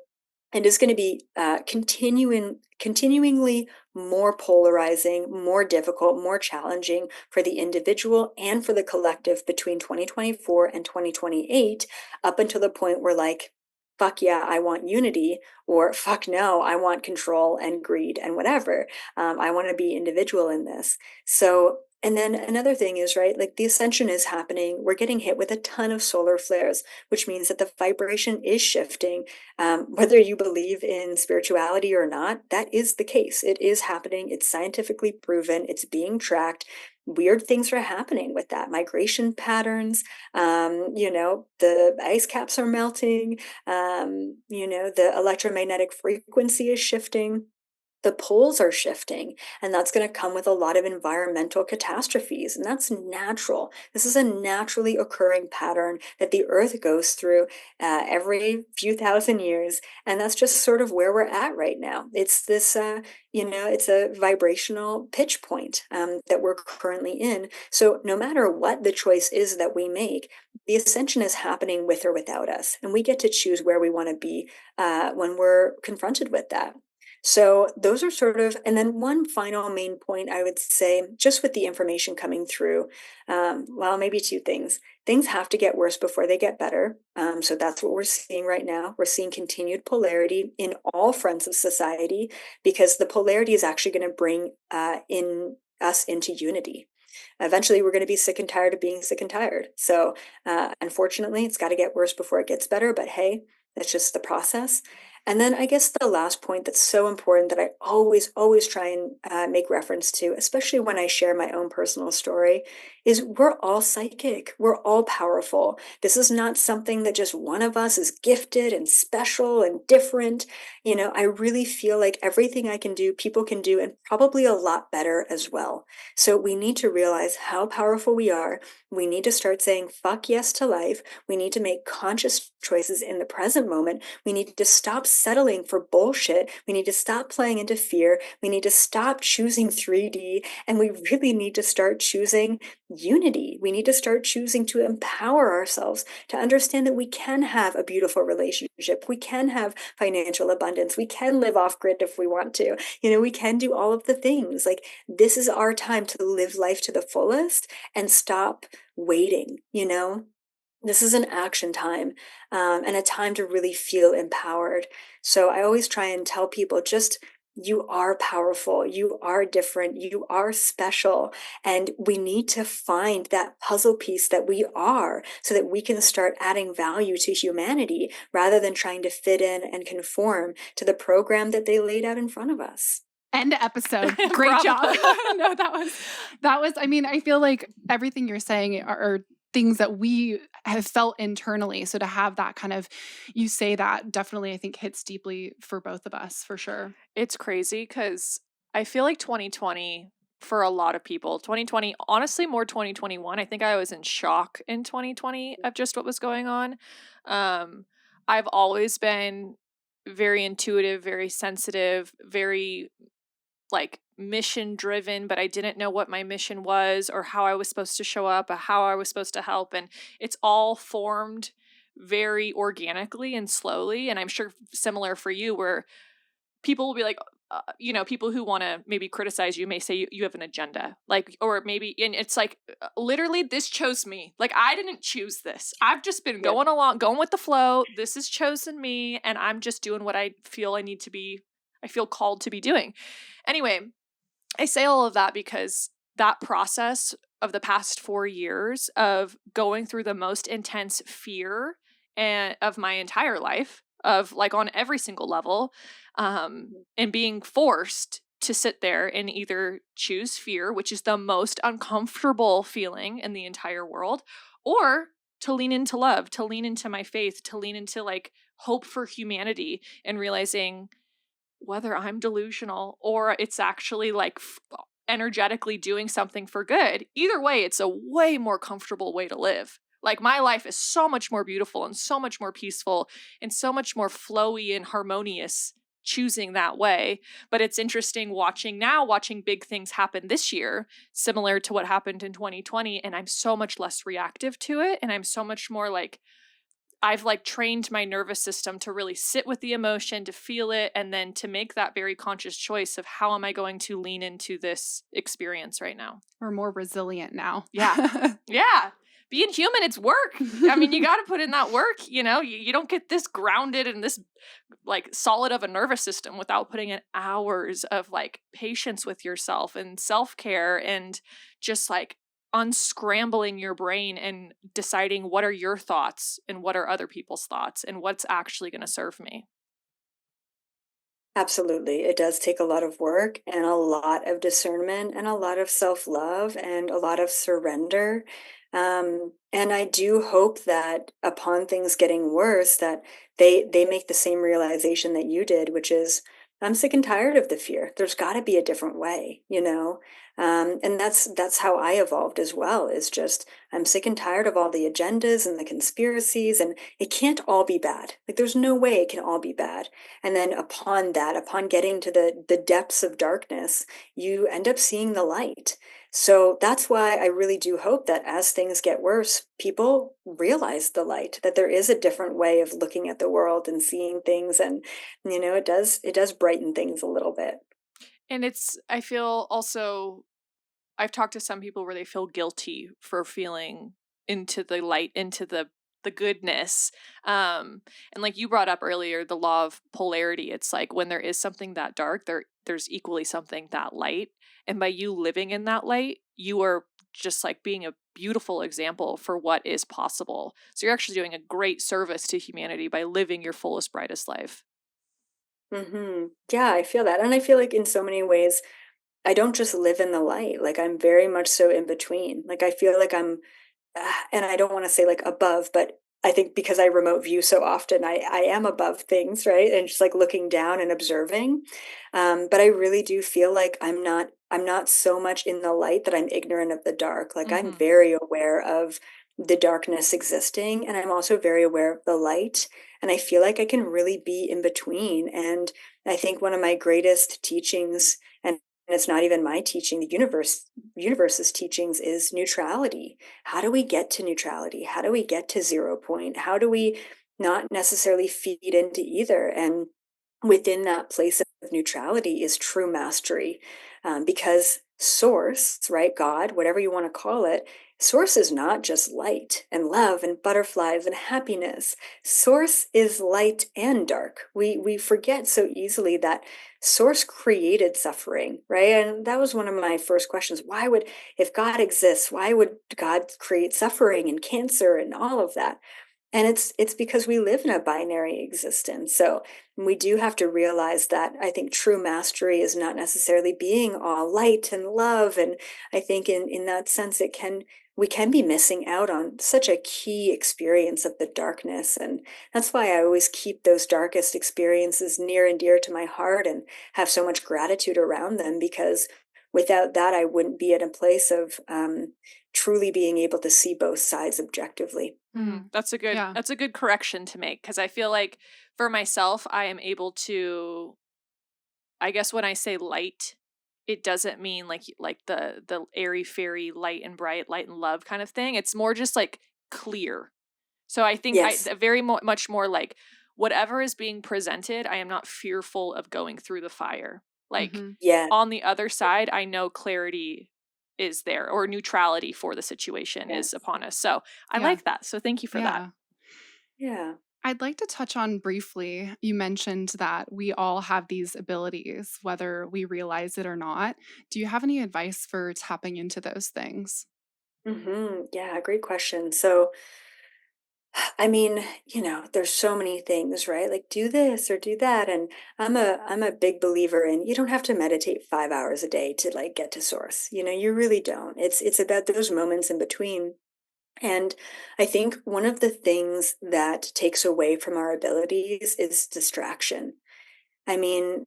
it is going to be continuingly more polarizing, more difficult, more challenging for the individual and for the collective between 2024 and 2028, up until the point where, like, fuck yeah, I want unity, or fuck no, I want control and greed and whatever. I want to be individual in this. So, and then another thing is, right, like the ascension is happening. We're getting hit with a ton of solar flares, which means that the vibration is shifting. Whether you believe in spirituality or not, that is the case. It is happening. It's scientifically proven. It's being tracked. Weird things are happening with that. Migration patterns, the ice caps are melting, the electromagnetic frequency is shifting, the poles are shifting, and that's going to come with a lot of environmental catastrophes, and that's natural. This is a naturally occurring pattern that the earth goes through every few thousand years, and that's just sort of where we're at right now. It's this it's a vibrational pitch point that we're currently in. So no matter what the choice is that we make, the ascension is happening with or without us, and we get to choose where we want to be when we're confronted with that. So those are sort of, and then one final main point I would say, just with the information coming through, well, maybe two things. Things have to get worse before they get better. So that's what we're seeing right now. We're seeing continued polarity in all fronts of society because the polarity is actually going to bring in us into unity. Eventually, we're going to be sick and tired of being sick and tired. So, unfortunately, it's got to get worse before it gets better. But hey, that's just the process. And then I guess the last point that's so important that I always try and make reference to, especially when I share my own personal story, is we're all psychic. We're all powerful. This is not something that just one of us is gifted and special and different. I really feel like everything I can do, people can do, and probably a lot better as well. So we need to realize how powerful we are. We need to start saying fuck yes to life. We need to make conscious choices in the present moment. We need to stop settling for bullshit. We need to stop playing into fear. We need to stop choosing 3D. And we really need to start choosing unity. We need to start choosing to empower ourselves to understand that we can have a beautiful relationship. We can have financial abundance. We can live off grid if we want to. We can do all of the things. Like, this is our time to live life to the fullest and stop waiting. This is an action time, and a time to really feel empowered. So I always try and tell people, just, you are powerful, you are different, you are special, and we need to find that puzzle piece that we are so that we can start adding value to humanity rather than trying to fit in and conform to the program that they laid out in front of us. End episode. Great job. No, that was, I mean, I feel like everything you're saying are things that we have felt internally. So to have that kind of, you say that definitely, I think hits deeply for both of us, for sure. It's crazy because I feel like 2020 for a lot of people, 2020, honestly, more 2021. I think I was in shock in 2020 of just what was going on. I've always been very intuitive, very sensitive, very like mission driven, but I didn't know what my mission was or how I was supposed to show up or how I was supposed to help. And it's all formed very organically and slowly. And I'm sure similar for you, where people will be like, people who want to maybe criticize you may say you have an agenda, like, or maybe, and it's like, literally, this chose me. Like, I didn't choose this. I've just been going along, going with the flow. This has chosen me, and I'm just doing what I feel I feel called to be doing. Anyway, I say all of that because that process of the past 4 years of going through the most intense fear of my entire life, of like on every single level, and being forced to sit there and either choose fear, which is the most uncomfortable feeling in the entire world, or to lean into love, to lean into my faith, to lean into like hope for humanity, and realizing whether I'm delusional or it's actually like energetically doing something for good. Either way, it's a way more comfortable way to live. Like, my life is so much more beautiful and so much more peaceful and so much more flowy and harmonious choosing that way. But it's interesting watching big things happen this year, similar to what happened in 2020. And I'm so much less reactive to it. And I'm so much more like, I've like trained my nervous system to really sit with the emotion, to feel it, and then to make that very conscious choice of how am I going to lean into this experience right now. We're more resilient now. Yeah. Yeah. Being human, it's work. I mean, you got to put in that work, you don't get this grounded and this like solid of a nervous system without putting in hours of like patience with yourself and self-care and just like unscrambling your brain and deciding what are your thoughts and what are other people's thoughts and what's actually going to serve me. Absolutely. It does take a lot of work and a lot of discernment and a lot of self-love and a lot of surrender. And I do hope that upon things getting worse, that they make the same realization that you did, which is, I'm sick and tired of the fear. There's got to be a different way. And that's how I evolved as well. Is just, I'm sick and tired of all the agendas and the conspiracies, and it can't all be bad. Like, there's no way it can all be bad. And then upon that, upon getting to the depths of darkness, you end up seeing the light. So that's why I really do hope that as things get worse, people realize the light, that there is a different way of looking at the world and seeing things. And, it does brighten things a little bit. And I feel also, I've talked to some people where they feel guilty for feeling into the light, into the goodness. And like you brought up earlier, the law of polarity. It's like when there is something that dark, there's equally something that light. And by you living in that light, you are just like being a beautiful example for what is possible. So you're actually doing a great service to humanity by living your fullest, brightest life. Yeah, I feel that. And I feel like in so many ways, I don't just live in the light. Like I'm very much so in between. Like I feel like I'm and I don't want to say like above, but I think because I remote view so often, I am above things, right? And just like looking down and observing. But I really do feel like I'm not so much in the light that I'm ignorant of the dark. Like I'm Hmm. very aware of the darkness existing, and I'm also very aware of the light. And I feel like I can really be in between. And I think one of my greatest teachings, and it's not even my teaching, the universe's teachings, is neutrality. How do we get to neutrality? How do we get to 0 point? How do we not necessarily feed into either? And within that place of neutrality is true mastery. Because source, right, God, whatever you want to call it, source is not just light and love and butterflies and happiness. Source is light and dark. We forget so easily that source created suffering, right? And that was one of my first questions. Why would, if God exists, why would God create suffering and cancer and all of that? And it's because we live in a binary existence. So we do have to realize that I think true mastery is not necessarily being all light and love. And I think in that sense, we can be missing out on such a key experience of the darkness. And that's why I always keep those darkest experiences near and dear to my heart and have so much gratitude around them, because without that, I wouldn't be at a place of truly being able to see both sides objectively. Mm. Yeah. That's a good correction to make, because I feel like for myself I am able to, I guess when I say light, it doesn't mean like the airy fairy light and bright, light and love kind of thing. It's more just like clear. So I think Yes. much more like whatever is being presented, I am not fearful of going through the fire. Like Hmm. Yeah. on the other side, I know clarity is there, or neutrality for the situation is Yes. upon us. So I Yeah. like that. So thank you for that. Yeah. Yeah. I'd like to touch on briefly. You mentioned that we all have these abilities, whether we realize it or not. Do you have any advice for tapping into those things? Yeah, great question. So, I mean, there's so many things, right? Like do this or do that. And I'm a big believer in you don't have to meditate 5 hours a day to like get to source. You really don't. It's about those moments in between. And I think one of the things that takes away from our abilities is distraction. I mean,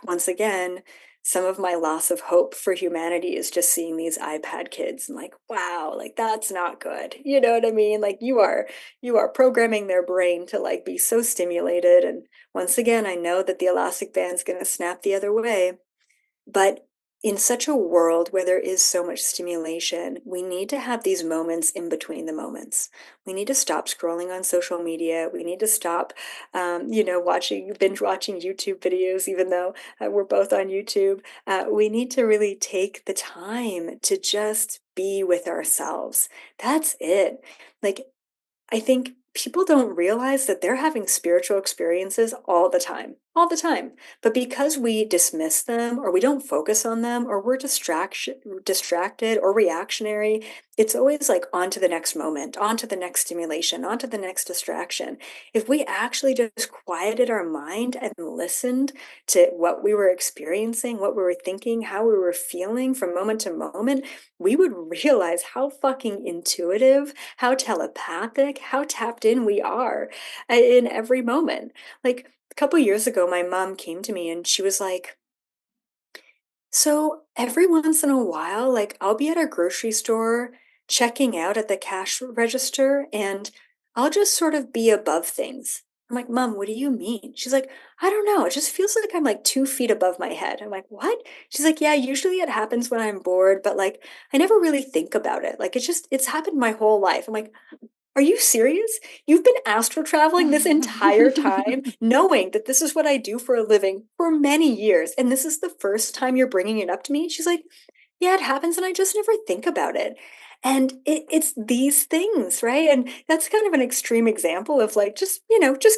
once again, some of my loss of hope for humanity is just seeing these iPad kids and like, wow, like that's not good. You know what I mean? Like you are programming their brain to like be so stimulated. And once again, I know that the elastic band's gonna snap the other way. But in such a world where there is so much stimulation, we need to have these moments in between the moments. We need to stop scrolling on social media. We need to stop, binge watching YouTube videos, even though we're both on YouTube. We need to really take the time to just be with ourselves. That's it. Like, I think people don't realize that they're having spiritual experiences all the time, all the time. But because we dismiss them or we don't focus on them or we're distracted or reactionary, it's always like on to the next moment, on to the next stimulation, on to the next distraction. If we actually just quieted our mind and listened to what we were experiencing, what we were thinking, how we were feeling from moment to moment, we would realize how fucking intuitive, how telepathic, how tapped in we are in every moment. Like a couple years ago, my mom came to me and she was like, so every once in a while, like I'll be at a grocery store checking out at the cash register and I'll just sort of be above things. I'm like, Mom, what do you mean? She's like, I don't know. It just feels like I'm like 2 feet above my head. I'm like, what? She's like, yeah, usually it happens when I'm bored, but like I never really think about it. Like it's happened my whole life. I'm like, are you serious? You've been astral traveling this entire time, knowing that this is what I do for a living for many years, and this is the first time you're bringing it up to me? She's like, yeah, it happens, and I just never think about it. And it's these things, right? And that's kind of an extreme example of like just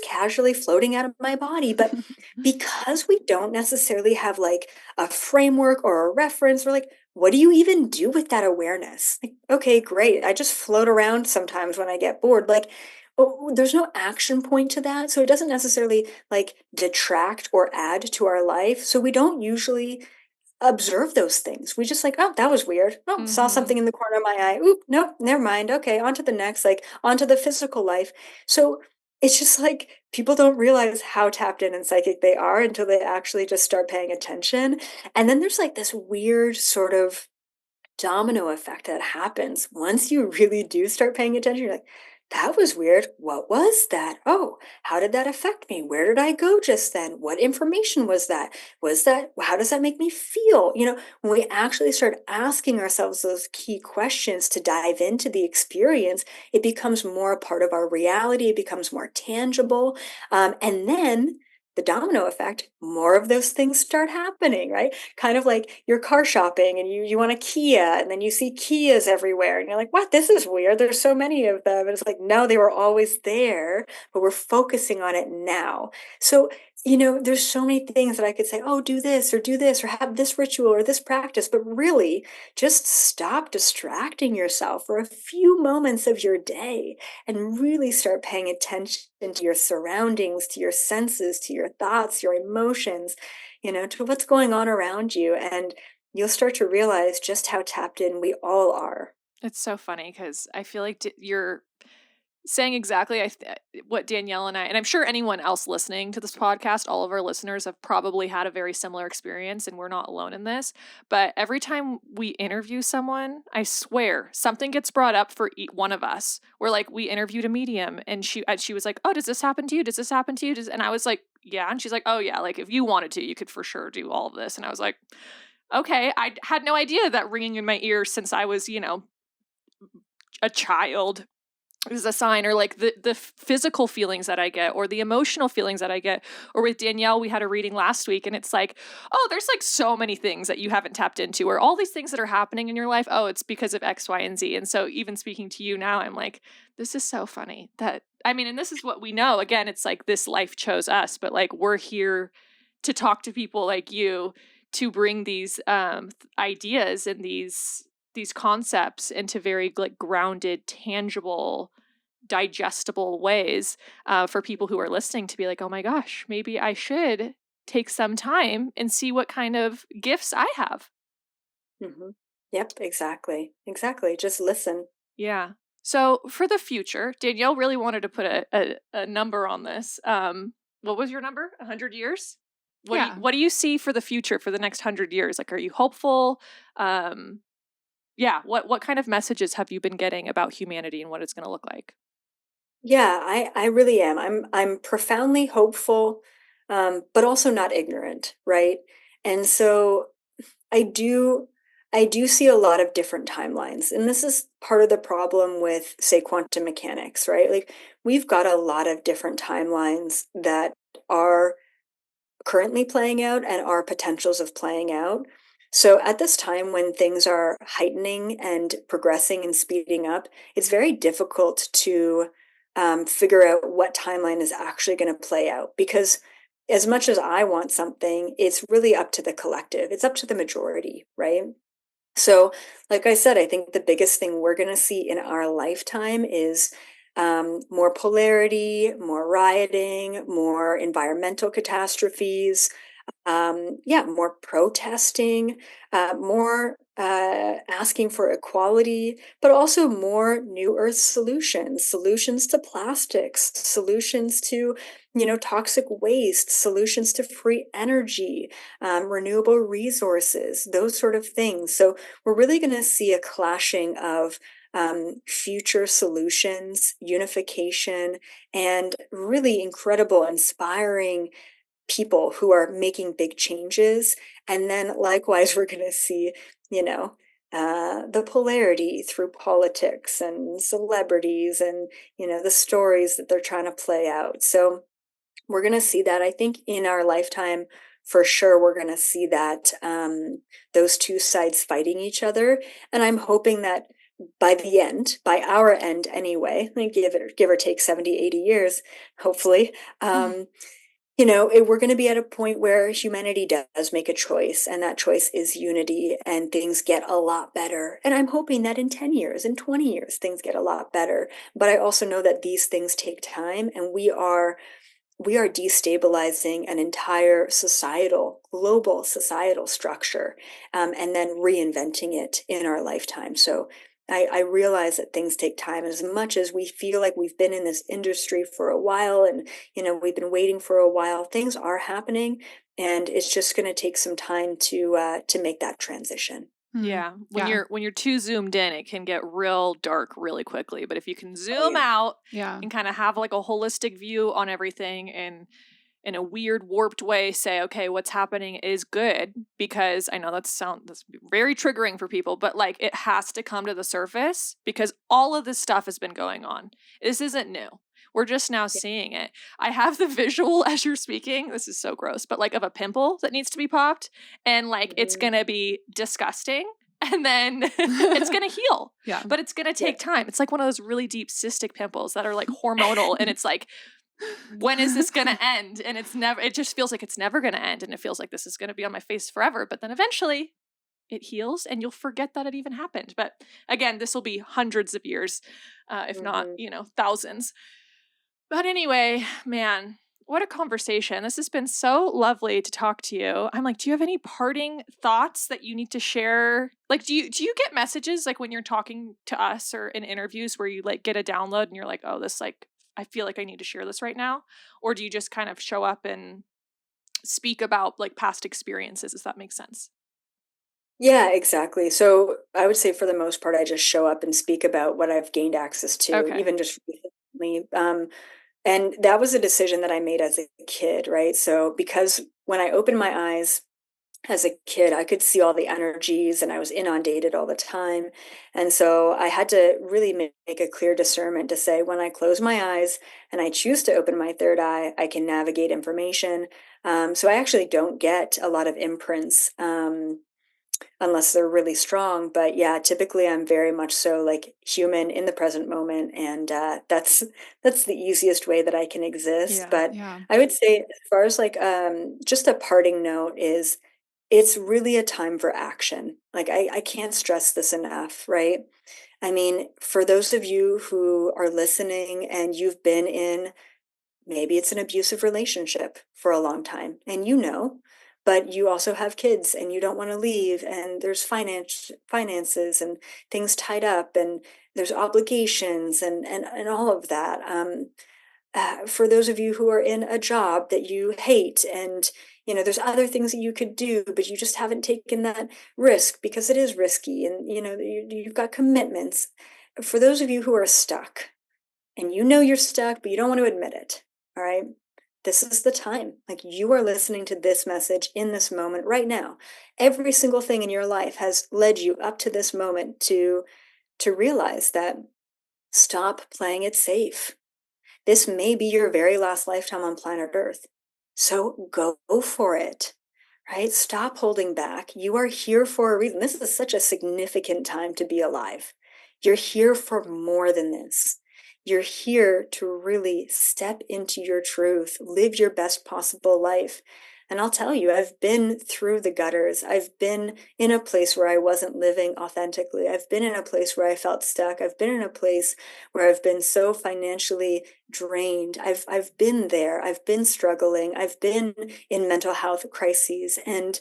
casually floating out of my body. But because we don't necessarily have like a framework or a reference, or like, what do you even do with that awareness? Like, okay, great. I just float around sometimes when I get bored. Like, Oh, there's no action point to that, so it doesn't necessarily, like, detract or add to our life, so we don't usually observe those things. We just like, "Oh, that was weird. Oh, saw Mhm. something in the corner of my eye. Oop, nope, never mind. Okay, on to the next, like, on to the physical life." So, it's just like people don't realize how tapped in and psychic they are until they actually just start paying attention, and then there's, like, this weird sort of domino effect that happens once you really do start paying attention. You're like, that was weird. What was that? Oh, how did that affect me? Where did I go just then? What information was that? How does that make me feel? When we actually start asking ourselves those key questions to dive into the experience, it becomes more a part of our reality. It becomes more tangible. And then the domino effect, more of those things start happening, right? Kind of like you're car shopping and you want a Kia and then you see Kias everywhere and you're like, "What? This is weird. There's so many of them." And it's like, "No, they were always there, but we're focusing on it now." So, there's so many things that I could say, "Oh, do this or have this ritual or this practice," but really just stop distracting yourself for a few moments of your day and really start paying attention to your surroundings, to your senses, to your thoughts, your emotions, to what's going on around you. And you'll start to realize just how tapped in we all are. It's so funny because I feel like you're saying exactly what Danielle and I'm sure anyone else listening to this podcast, all of our listeners have probably had a very similar experience, and we're not alone in this. But every time we interview someone, I swear something gets brought up for one of us. We're like, we interviewed a medium, and she was like, "Oh, does this happen to you? Does this happen to you?" And I was like, "Yeah," and she's like, "Oh yeah, like if you wanted to, you could for sure do all of this." And I was like, "Okay, I had no idea that ringing in my ears since I was, a child is a sign, or like the physical feelings that I get or the emotional feelings that I get." Or with Danielle, we had a reading last week and it's like, "Oh, there's like so many things that you haven't tapped into, or all these things that are happening in your life. Oh, it's because of X, Y, and Z." And so even speaking to you now, I'm like, this is so funny that, I mean, and this is what we know. Again, it's like this life chose us, but like we're here to talk to people like you to bring these ideas and these concepts into very like grounded, tangible, digestible ways for people who are listening to be like, "Oh my gosh, maybe I should take some time and see what kind of gifts I have." Hmm. Yep, exactly. Exactly. Just listen. Yeah. So for the future, Danielle really wanted to put a number on this. What was your number? 100 years? Yeah. What do you see for the future for the next 100 years? Like, are you hopeful? Um, yeah. What kind of messages have you been getting about humanity and what it's going to look like? Yeah, I really am. I'm profoundly hopeful, but also not ignorant, right? And so I do I do see a lot of different timelines. And this is part of the problem with, say, quantum mechanics, right? Like we've got a lot of different timelines that are currently playing out and are potentials of playing out. So at this time when things are heightening and progressing and speeding up, it's very difficult to figure out what timeline is actually going to play out because as much as I want something, it's really up to the collective. It's up to the majority, right? So, like I said, I think the biggest thing we're going to see in our lifetime is more polarity, more rioting, more environmental catastrophes, yeah, more protesting, more asking for equality, but also more new earth solutions, solutions to plastics, solutions to, toxic waste, solutions to free energy, renewable resources, those sort of things. So we're really going to see a clashing of future solutions, unification, and really incredible, inspiring people who are making big changes. And then likewise, we're going to see, you know, the polarity through politics and celebrities and, the stories that they're trying to play out. So we're going to see that, I think, in our lifetime. For sure, we're going to see that those two sides fighting each other. And I'm hoping that by the end, by our end anyway, like give or take 70, 80 years, hopefully, um, we're going to be at a point where humanity does make a choice, and that choice is unity, and things get a lot better. And I'm hoping that in 10 years, in 20 years, things get a lot better. But I also know that these things take time, and we are destabilizing an entire global societal structure, and then reinventing it in our lifetime. So I realize that things take time. As much as we feel like we've been in this industry for a while, and we've been waiting for a while, things are happening, and it's just going to take some time to make that transition. Yeah, Yeah. when you're too zoomed in, it can get real dark really quickly. But if you can Oh zoom yeah. out Yeah. and kind of have like a holistic view on everything, and in a weird warped way say, okay, what's happening is good, because I know that's very triggering for people, but like it has to come to the surface because all of this stuff has been going on. This isn't new. We're just now Yeah. seeing it. I have the visual as you're speaking. This is so gross, but like of a pimple that needs to be popped, and like it's Mhm. going to be disgusting, and then it's going to heal. Yeah. But it's going to Yeah. take time. It's like one of those really deep cystic pimples that are like hormonal, and it's like, when is this going to end? And it just feels like it's never going to end. And it feels like this is going to be on my face forever. But then eventually it heals and you'll forget that it even happened. But again, this will be hundreds of years, if not, Mhm. thousands. But anyway, man, what a conversation. This has been so lovely to talk to you. I'm like, do you have any parting thoughts that you need to share? Like, do you get messages like when you're talking to us or in interviews where you like get a download and you're like, oh, this like, I feel like I need to share this right now? Or do you just kind of show up and speak about like past experiences? Does that make sense? Yeah, exactly. So I would say for the most part, I just show up and speak about what I've gained access to, Okay. even just recently. And that was a decision that I made as a kid, right? So because when I opened my eyes as a kid, I could see all the energies and I was inundated all the time. And so I had to really make a clear discernment to say, when I close my eyes and I choose to open my third eye, I can navigate information. So I actually don't get a lot of imprints. Unless they're really strong. But yeah, typically I'm very much so like human in the present moment, and that's the easiest way that I can exist. Yeah. But Yeah. I would say, as far as like just a parting note is, it's really a time for action. Like I can't stress this enough, right? I mean, for those of you who are listening and you've been in, maybe it's an abusive relationship for a long time, and but you also have kids and you don't want to leave, and there's finances and things tied up, and there's obligations and all of that. For those of you who are in a job that you hate, and there's other things that you could do, but you just haven't taken that risk because it is risky, and you've got commitments. For those of you who are stuck, and you're stuck, but you don't want to admit it. All right. This is the time. Like, you are listening to this message in this moment right now. Every single thing in your life has led you up to this moment to realize that, stop playing it safe. This may be your very last lifetime on planet Earth. So go for it. Right? Stop holding back. You are here for a reason. This is such a significant time to be alive. You're here for more than this. You're here to really step into your truth, live your best possible life. And I'll tell you, I've been through the gutters. I've been in a place where I wasn't living authentically. I've been in a place where I felt stuck. I've been in a place where I've been so financially drained. I've been there. I've been struggling. I've been in mental health crises. And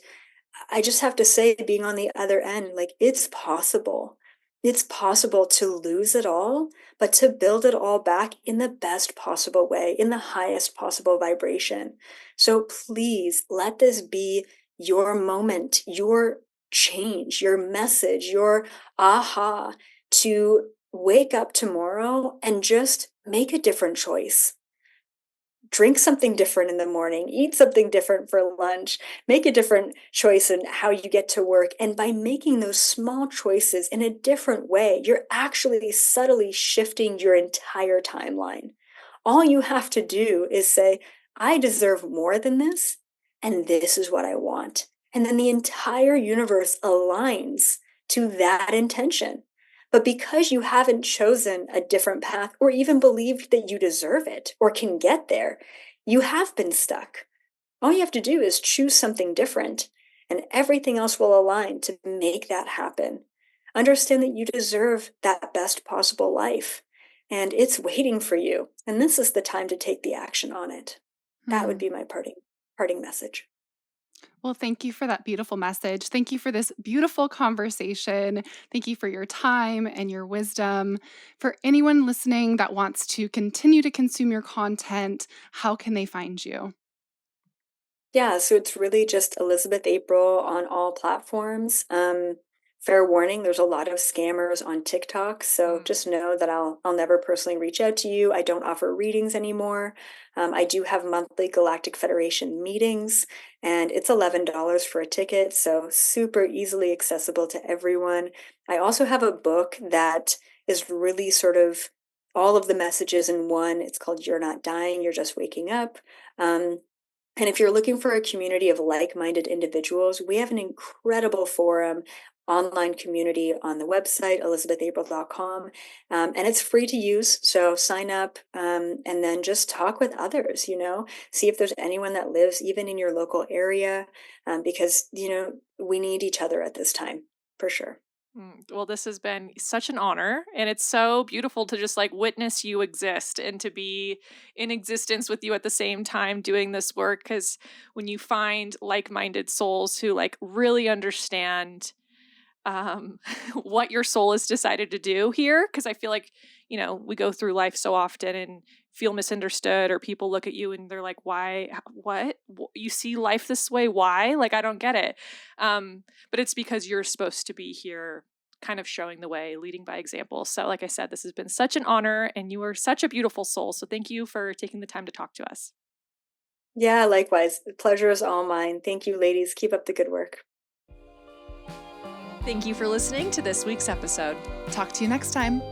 I just have to say, being on the other end, like, it's possible. It's possible to lose it all, but to build it all back in the best possible way, in the highest possible vibration. So please let this be your moment, your change, your message, your aha, to wake up tomorrow and just make a different choice. Drink something different in the morning, eat something different for lunch, make a different choice in how you get to work. And by making those small choices in a different way, you're actually subtly shifting your entire timeline. All you have to do is say, I deserve more than this, and this is what I want. And then the entire universe aligns to that intention. But because you haven't chosen a different path or even believed that you deserve it or can get there, you have been stuck. All you have to do is choose something different, and everything else will align to make that happen. Understand that you deserve that best possible life, and it's waiting for you. And this is the time to take the action on it. That would Hmm. be my parting message. Well, thank you for that beautiful message. Thank you for this beautiful conversation. Thank you for your time and your wisdom. For anyone listening that wants to continue to consume your content, how can they find you? Yeah, so it's really just Elizabeth April on all platforms. Fair warning, there's a lot of scammers on TikTok, so Mm. just know that I'll never personally reach out to you. I don't offer readings anymore. I do have monthly Galactic Federation meetings, and it's $11 for a ticket, so super easily accessible to everyone. I also have a book that is really sort of all of the messages in one. It's called You're Not Dying, You're Just Waking Up. Um, and if you're looking for a community of like-minded individuals, we have an incredible forum, online community on the website, elizabethapril.com. And it's free to use. So sign up and then just talk with others, see if there's anyone that lives even in your local area, because, we need each other at this time, for sure. Well, this has been such an honor, and it's so beautiful to just like witness you exist and to be in existence with you at the same time doing this work. Because when you find like minded souls who like really understand what your soul has decided to do here, because I feel like, we go through life so often and feel misunderstood, or people look at you and they're like, why, what? You see life this way? Why? Like, I don't get it. But it's because you're supposed to be here kind of showing the way, leading by example. So like I said, this has been such an honor, and you are such a beautiful soul. So thank you for taking the time to talk to us. Yeah, likewise. The pleasure is all mine. Thank you, ladies. Keep up the good work. Thank you for listening to this week's episode. Talk to you next time.